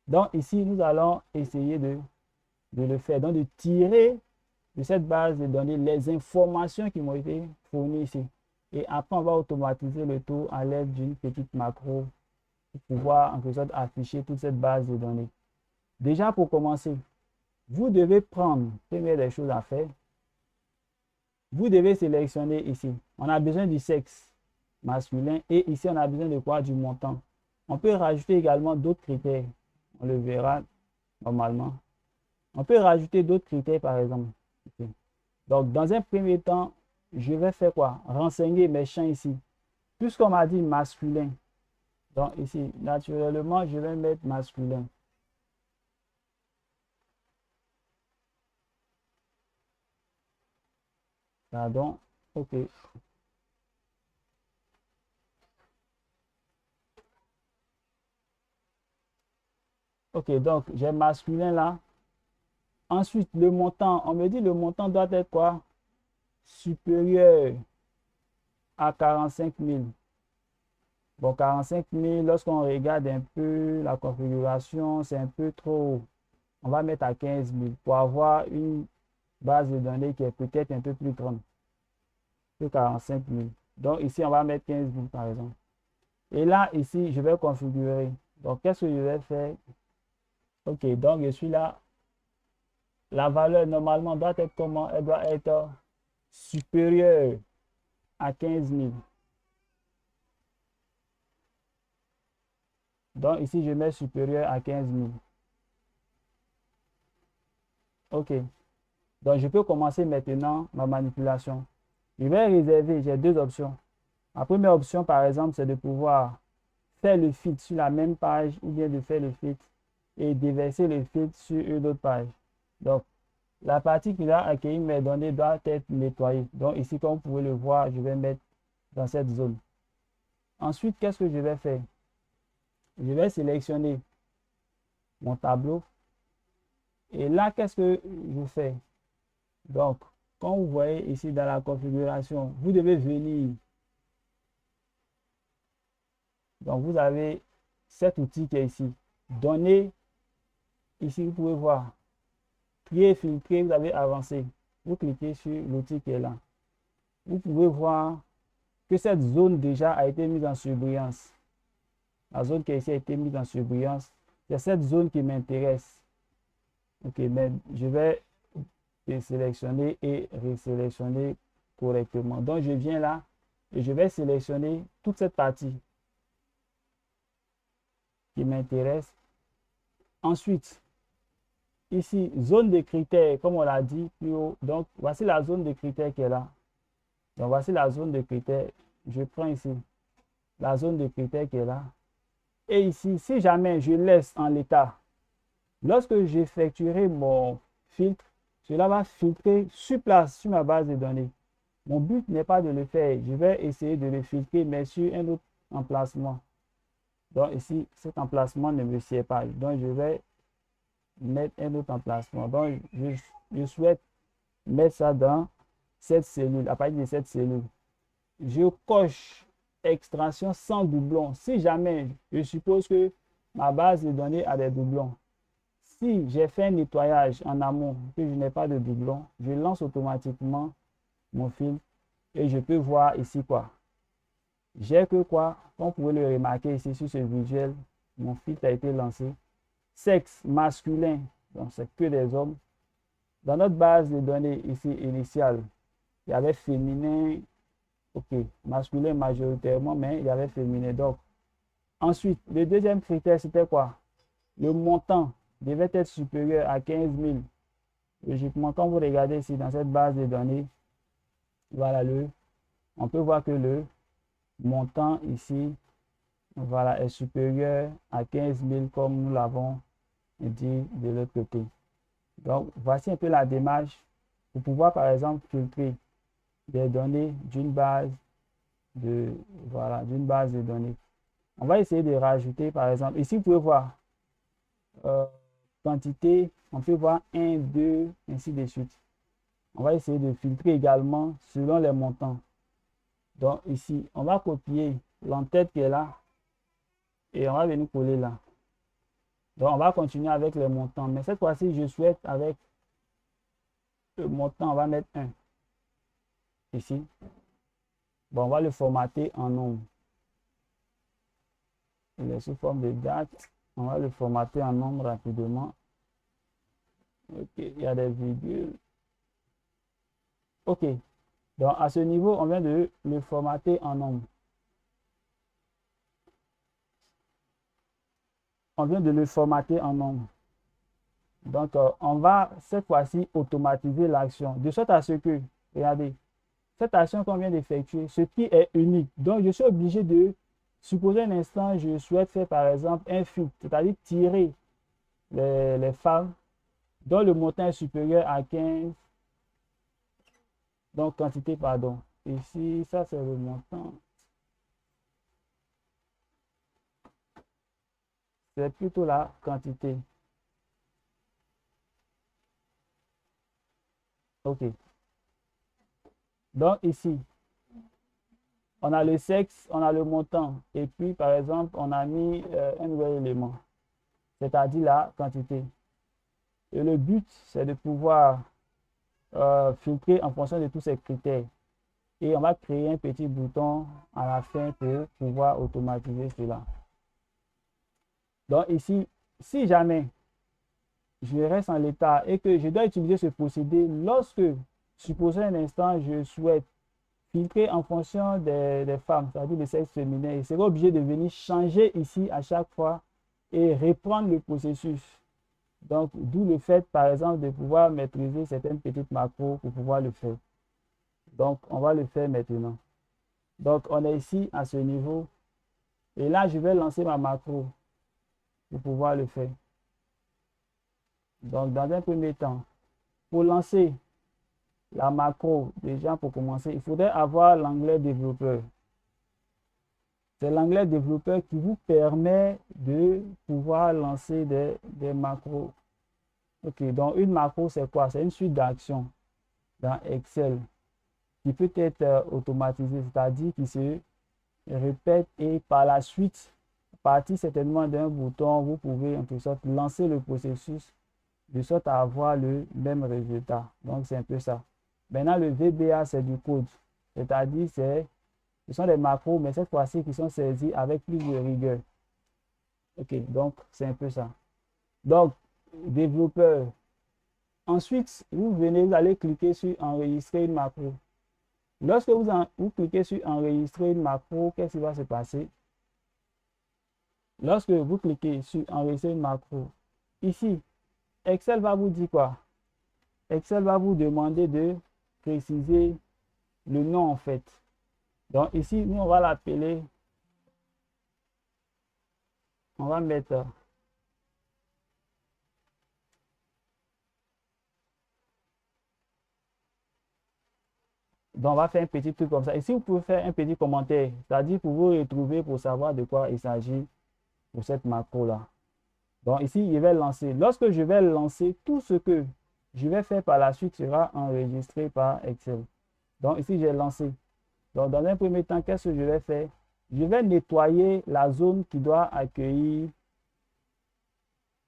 Donc, ici, nous allons essayer de le faire. Donc, de tirer de cette base de données les informations qui m'ont été fournies ici. Et après, on va automatiser le tout à l'aide d'une petite macro pour pouvoir en quelque sorte afficher toute cette base de données. Déjà, pour commencer, vous devez prendre, première des choses à faire, vous devez sélectionner ici. On a besoin du sexe masculin et ici, on a besoin de quoi? Du montant. On peut rajouter également d'autres critères. On le verra normalement. On peut rajouter d'autres critères, par exemple. Okay. Donc, dans un premier temps, je vais faire quoi? Renseigner mes champs ici. Puisqu'on m'a dit masculin, donc ici, naturellement, je vais mettre masculin. Pardon, ok. Ok, donc j'ai masculin là. Ensuite, le montant, on me dit le montant doit être quoi? Supérieur à 45 000. Bon, 45 000, lorsqu'on regarde un peu la configuration, c'est un peu trop. On va mettre à 15 000 pour avoir une base de données qui est peut-être un peu plus grande que 45 000. Donc ici, on va mettre 15 000 par exemple. Et là, ici, je vais configurer. Donc, qu'est-ce que je vais faire? Ok, donc je suis là. La valeur, normalement, doit être comment? Elle doit être supérieure à 15 000. Donc, ici, je mets supérieur à 15 000. OK. Donc, je peux commencer maintenant ma manipulation. Je vais réserver, j'ai deux options. La première option, par exemple, c'est de pouvoir faire le feed sur la même page ou bien de faire le feed et déverser le feed sur une autre page. Donc, la partie qui va accueillir mes données doit être nettoyée. Donc, ici, comme vous pouvez le voir, je vais mettre dans cette zone. Ensuite, qu'est-ce que je vais faire? Je vais sélectionner mon tableau. Et là, qu'est-ce que je fais? Donc, comme vous voyez ici dans la configuration, vous devez venir. Donc, vous avez cet outil qui est ici. Données. Ici, vous pouvez voir. Trier, filtrer, vous avez avancé. Vous cliquez sur l'outil qui est là. Vous pouvez voir que cette zone déjà a été mise en surbrillance. La zone qui est ici a été mise en surbrillance. C'est cette zone qui m'intéresse. Ok, mais je vais sélectionner et resélectionner correctement. Donc, je viens là et je vais sélectionner toute cette partie qui m'intéresse. Ensuite, ici, zone de critères, comme on l'a dit plus haut. Donc, voici la zone de critères qui est là. Donc, voici la zone de critères. Je prends ici la zone de critères qui est là. Et ici, si jamais je laisse en l'état, lorsque j'effectuerai mon filtre, cela va filtrer sur place, sur ma base de données. Mon but n'est pas de le faire. Je vais essayer de le filtrer, mais sur un autre emplacement. Donc ici, cet emplacement ne me sied pas. Donc je vais mettre un autre emplacement. Donc je souhaite mettre ça dans cette cellule, à partir de cette cellule. Je coche extraction sans doublon. Si jamais, je suppose que ma base de données a des doublons. Si j'ai fait un nettoyage en amont, que je n'ai pas de doublon, je lance automatiquement mon filtre et je peux voir ici quoi. J'ai que quoi, comme vous pouvez le remarquer ici sur ce visuel, mon filtre a été lancé. Sexe masculin, donc c'est que des hommes. Dans notre base de données ici initiale, il y avait féminin, ok, masculin majoritairement, mais il y avait féminin. Donc, ensuite, le deuxième critère, c'était quoi? Le montant devait être supérieur à 15 000. Logiquement, quand vous regardez ici dans cette base de données, voilà on peut voir que le montant ici, voilà, est supérieur à 15 000 comme nous l'avons dit de l'autre côté. Donc, voici un peu la démarche pour pouvoir, par exemple, filtrer des données d'une base d'une base de données. On va essayer de rajouter, par exemple, ici, vous pouvez voir quantité, on peut voir 1, 2, ainsi de suite. On va essayer de filtrer également selon les montants. Donc ici, on va copier l'entête qui est là et on va venir coller là. Donc on va continuer avec les montants. Mais cette fois-ci, je souhaite avec le montant, on va mettre 1 ici. Bon, on va le formater en nombre. Il est sous forme de date. On va le formater en nombre rapidement. Ok, il y a des virgules. Ok, donc à ce niveau, on vient de le formater en nombre. On vient de le formater en nombre. Donc, on va cette fois-ci automatiser l'action, de sorte à ce que, regardez, cette action qu'on vient d'effectuer, ce qui est unique. Donc, je suis obligé de supposer un instant, je souhaite faire par exemple un filtre, c'est-à-dire tirer les femmes dont le montant est supérieur à 15, donc quantité, pardon. Ici, ça c'est le montant. C'est plutôt la quantité. OK. Donc ici, on a le sexe, on a le montant. Et puis, par exemple, on a mis un nouvel élément, c'est-à-dire la quantité. Et le but, c'est de pouvoir filtrer en fonction de tous ces critères. Et on va créer un petit bouton à la fin pour pouvoir automatiser cela. Donc ici, si jamais je reste en l'état et que je dois utiliser ce procédé lorsque, supposons un instant, je souhaite filtrer en fonction des femmes, c'est-à-dire des sexes féminins, il serait obligé de venir changer ici à chaque fois et reprendre le processus. Donc, d'où le fait, par exemple, de pouvoir maîtriser certaines petites macros pour pouvoir le faire. Donc, on va le faire maintenant. Donc, on est ici à ce niveau. Et là, je vais lancer ma macro pour pouvoir le faire. Donc, dans un premier temps, pour lancer la macro, déjà pour commencer, il faudrait avoir l'onglet développeur. C'est l'onglet développeur qui vous permet de pouvoir lancer des macros. Ok, donc une macro, c'est quoi? C'est une suite d'actions dans Excel qui peut être automatisée, c'est-à-dire qui se répète et par la suite, à partir certainement d'un bouton, vous pouvez en quelque sorte lancer le processus de sorte à avoir le même résultat. Donc, c'est un peu ça. Maintenant, le VBA, c'est du code. C'est-à-dire, ce sont des macros, mais cette fois-ci, qui sont saisis avec plus de rigueur. OK, donc, c'est un peu ça. Donc, développeur. Ensuite, vous venez, vous allez cliquer sur enregistrer une macro. Lorsque vous cliquez sur enregistrer une macro, qu'est-ce qui va se passer? Lorsque vous cliquez sur enregistrer une macro, ici, Excel va vous dire quoi? Excel va vous demander de préciser le nom en fait. Donc ici, nous, on va l'appeler, on va mettre donc on va faire un petit truc comme ça. Ici, vous pouvez faire un petit commentaire, c'est-à-dire pour vous retrouver, pour savoir de quoi il s'agit pour cette macro-là. Donc ici, je vais lancer. Lorsque je vais lancer, tout ce que je vais faire par la suite sera enregistré par Excel. Donc ici, j'ai lancé. Donc dans un premier temps, qu'est-ce que je vais faire? Je vais nettoyer la zone qui doit accueillir.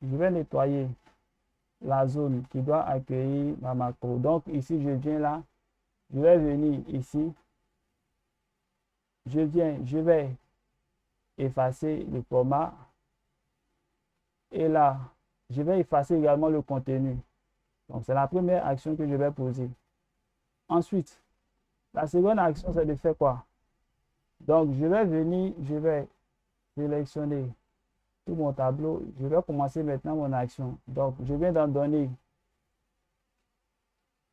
Je vais nettoyer la zone qui doit accueillir ma macro. Donc ici, je viens là. Je vais venir ici. Je vais effacer le format. Et là, je vais effacer également le contenu. Donc, c'est la première action que je vais poser. Ensuite, la seconde action, c'est de faire quoi? Donc, je vais venir, je vais sélectionner tout mon tableau. Je vais commencer maintenant mon action. Donc, je viens d'en donner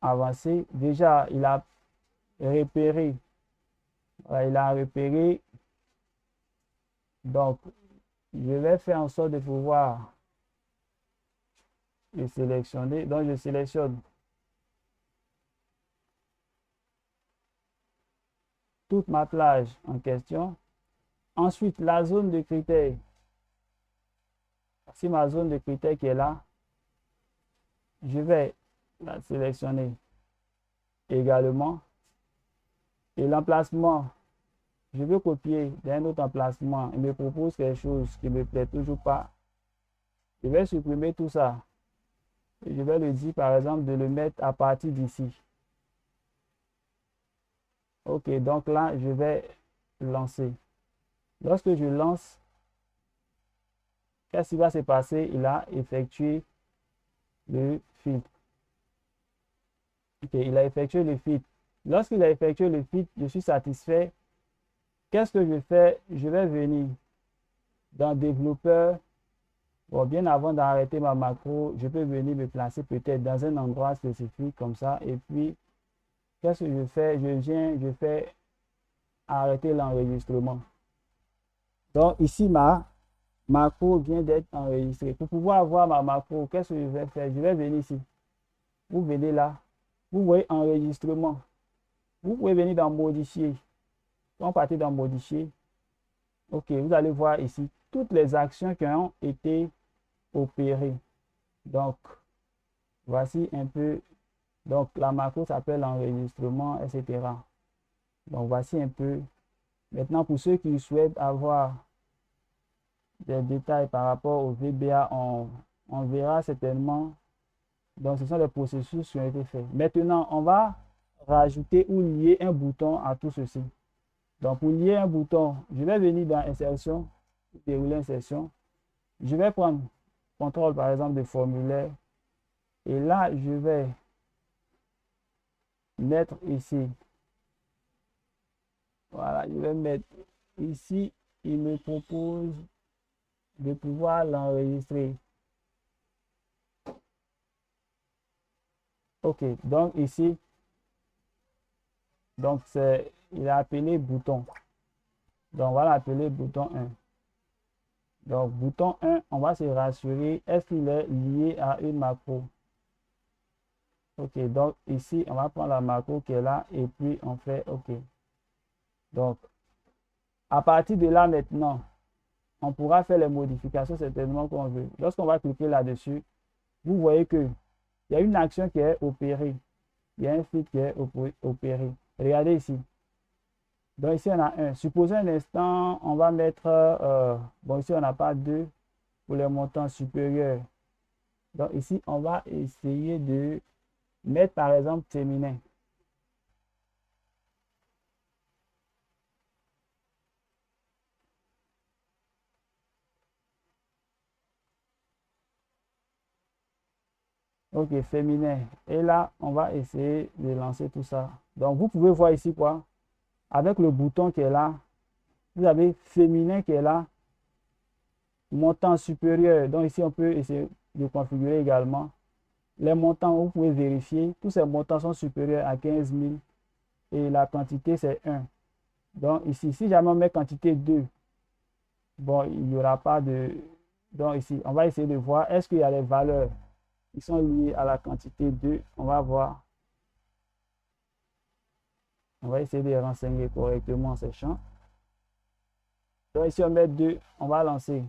avancer. Déjà, il a repéré. Voilà, il a repéré. Donc, je vais faire en sorte de pouvoir le sélectionner. Donc, je sélectionne toute ma plage en question. Ensuite, la zone de critères. Si ma zone de critères qui est là, je vais la sélectionner également. Et l'emplacement, je veux copier d'un autre emplacement. Il me propose quelque chose qui ne me plaît toujours pas. Je vais supprimer tout ça. Et je vais le dire par exemple de le mettre à partir d'ici. Ok, donc là, je vais lancer. Lorsque je lance, qu'est-ce qui va se passer? Il a effectué le filtre. Ok, il a effectué le filtre. Lorsqu'il a effectué le filtre, je suis satisfait. Qu'est-ce que je fais? Je vais venir dans développeur. Bon, bien avant d'arrêter ma macro, je peux venir me placer peut-être dans un endroit spécifique comme ça. Et puis, qu'est-ce que je fais? Je viens, je fais arrêter l'enregistrement. Donc, ici, ma macro vient d'être enregistrée. Pour pouvoir avoir ma macro, qu'est-ce que je vais faire? Je vais venir ici. Vous venez là. Vous voyez enregistrement. Vous pouvez venir dans modifier. Quand vous partez dans modifier, ok, vous allez voir ici toutes les actions qui ont été opérées. Donc, voici un peu. Donc, la macro s'appelle enregistrement, etc. Donc, voici un peu. Maintenant, pour ceux qui souhaitent avoir des détails par rapport au VBA, on verra certainement. Donc, ce sont les processus qui ont été faits. Maintenant, on va rajouter ou lier un bouton à tout ceci. Donc, pour lier un bouton, je vais venir dans insertion, dérouler insertion. Je vais prendre contrôle, par exemple, de formulaire. Et là, je vais mettre ici. Voilà, je vais mettre ici. Il me propose de pouvoir l'enregistrer. Ok, donc ici, donc il a appelé bouton. Donc, on va l'appeler bouton 1. Donc, bouton 1, on va se rassurer, est-ce qu'il est lié à une macro? Ok, donc ici, on va prendre la macro qui est là et puis on fait OK. Donc, à partir de là maintenant, on pourra faire les modifications certainement qu'on veut. Lorsqu'on va cliquer là-dessus, vous voyez qu'il y a une action qui est opérée. Il y a un filtre qui est opéré. Regardez ici. Donc ici, on a un. Supposons un instant, on va mettre, bon ici, on n'a pas deux pour les montants supérieurs. Donc ici, on va essayer de mettre par exemple féminin. Ok, féminin. Et là, on va essayer de lancer tout ça. Donc, vous pouvez voir ici quoi? Avec le bouton qui est là, vous avez féminin qui est là, montant supérieur. Donc, ici, on peut essayer de configurer également. Les montants, vous pouvez vérifier. Tous ces montants sont supérieurs à 15 000 et la quantité, c'est 1. Donc, ici, si jamais on met quantité 2, bon, il n'y aura pas de... Donc, ici, on va essayer de voir est-ce qu'il y a des valeurs qui sont liées à la quantité 2. On va voir. On va essayer de renseigner correctement ces champs. Donc, ici, on met 2, on va lancer.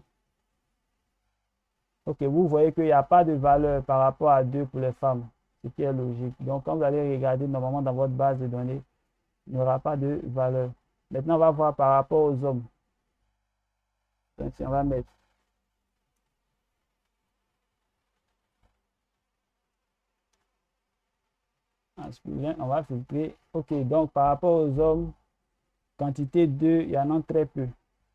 Ok, vous voyez qu'il n'y a pas de valeur par rapport à 2 pour les femmes, ce qui est logique. Donc, quand vous allez regarder normalement dans votre base de données, il n'y aura pas de valeur. Maintenant, on va voir par rapport aux hommes. Donc, on va mettre. On va filtrer. Ok, donc par rapport aux hommes, quantité 2, il y en a très peu.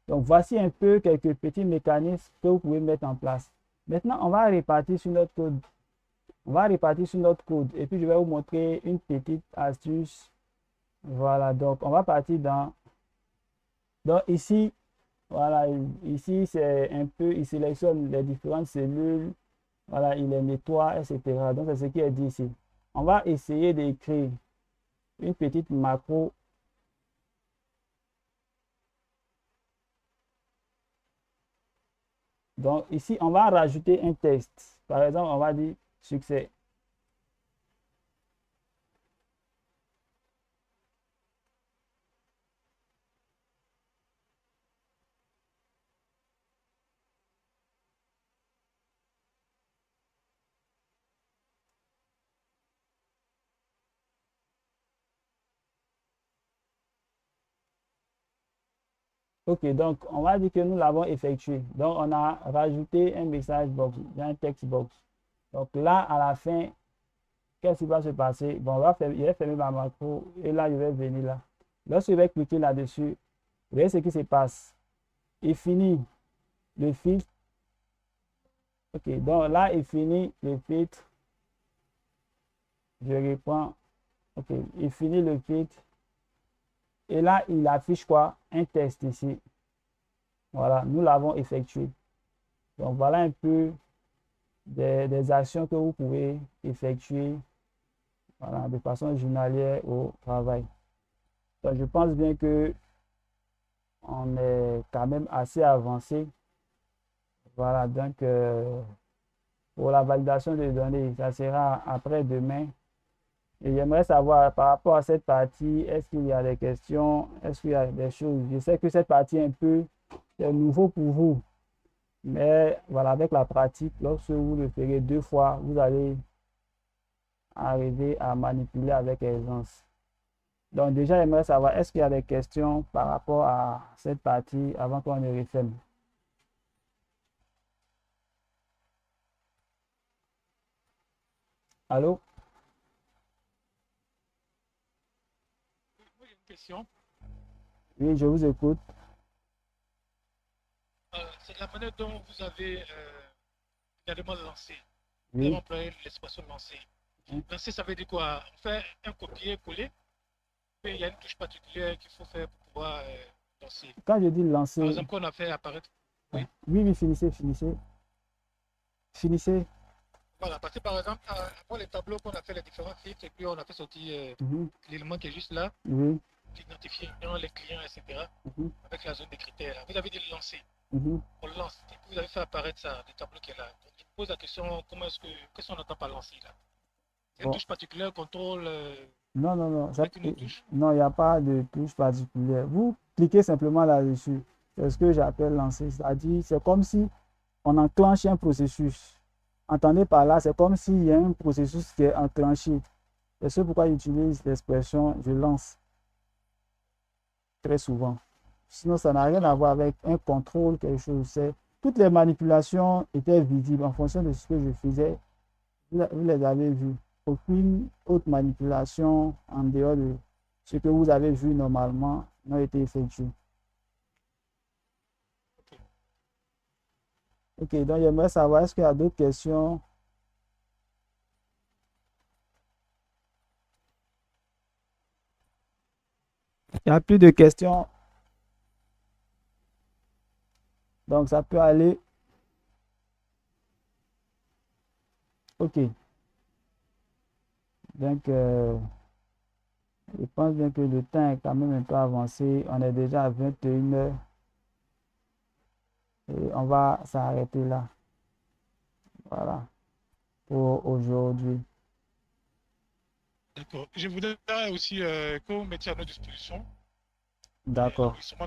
Donc, voici un peu quelques petits mécanismes que vous pouvez mettre en place. Maintenant, on va répartir sur notre code. On va répartir sur notre code. Et puis, je vais vous montrer une petite astuce. Voilà, donc on va partir dans... Donc, ici, voilà, ici, c'est un peu... Il sélectionne les différentes cellules. Voilà, il les nettoie, etc. Donc, c'est ce qui est dit ici. On va essayer d'écrire une petite macro. Donc, ici, on va rajouter un texte. Par exemple, on va dire succès. Ok, donc on va dire que nous l'avons effectué. Donc, on a rajouté un message box, un text box. Donc là, à la fin, qu'est-ce qui va se passer? Bon, je vais fermer ma macro et là, je vais venir là. Lorsque je vais cliquer là-dessus, vous voyez ce qui se passe. Il finit le filtre. Ok, donc là, il finit le filtre. Je reprends. OK, il finit le kit. Et là, il affiche quoi? Un test ici. Voilà, nous l'avons effectué. Donc, voilà un peu des actions que vous pouvez effectuer, voilà, de façon journalière au travail. Donc, je pense bien que on est quand même assez avancé. Voilà, donc pour la validation des données, ça sera après-demain. Et j'aimerais savoir par rapport à cette partie, est-ce qu'il y a des questions, est-ce qu'il y a des choses? Je sais que cette partie est un peu nouveau pour vous, mais voilà, avec la pratique, lorsque vous le ferez 2 fois, vous allez arriver à manipuler avec aisance. Donc déjà, j'aimerais savoir, est-ce qu'il y a des questions par rapport à cette partie avant qu'on ne referme? Allô? Oui, une question. Oui, je vous écoute. C'est la manière dont vous avez également lancé. Vous avez Oui. employé l'expression lancer. Hein? Lancer, ça veut dire quoi? On fait un copier-coller, puis il y a une touche particulière qu'il faut faire pour pouvoir lancer. Quand je dis Par lancer, exemple, qu'on a fait apparaître. Oui. oui, oui, finissez, finissez. Finissez. Voilà, parce que par exemple, après les tableaux qu'on a fait les différents filtres et puis on a fait sortir Mhm. l'élément qui est juste là, Oui. l'identifiant, les clients, etc. Mhm. Avec la zone des critères. Là. Vous avez dit lancer. Mhm. On lance. Et puis vous avez fait apparaître ça, le tableau qui est là. Donc je pose la question, comment est-ce que, qu'est-ce qu'on entend par lancer là? C'est une Bon. touche particulière, contrôle Non, non, non. avec une autre touche. Non, il n'y a pas de touche particulière. Vous cliquez simplement là-dessus. C'est ce que j'appelle lancer. C'est-à-dire, c'est comme si on enclenche un processus. Entendez par là, c'est comme s'il y a un processus qui est enclenché. C'est ce pourquoi j'utilise l'expression je lance très souvent. Sinon, ça n'a rien à voir avec un contrôle, quelque chose. Toutes les manipulations étaient visibles en fonction de ce que je faisais. Vous les avez vues. Aucune autre manipulation en dehors de ce que vous avez vu normalement n'a été effectuée. Ok, donc j'aimerais savoir, est-ce qu'il y a d'autres questions? Il n'y a plus de questions, donc ça peut aller. Ok, donc je pense bien que le temps est quand même un peu avancé. On est déjà à 21 heures et on va s'arrêter là. Voilà, pour aujourd'hui. D'accord. Je voudrais aussi que vous mettiez à notre disposition D'accord. l'enregistrement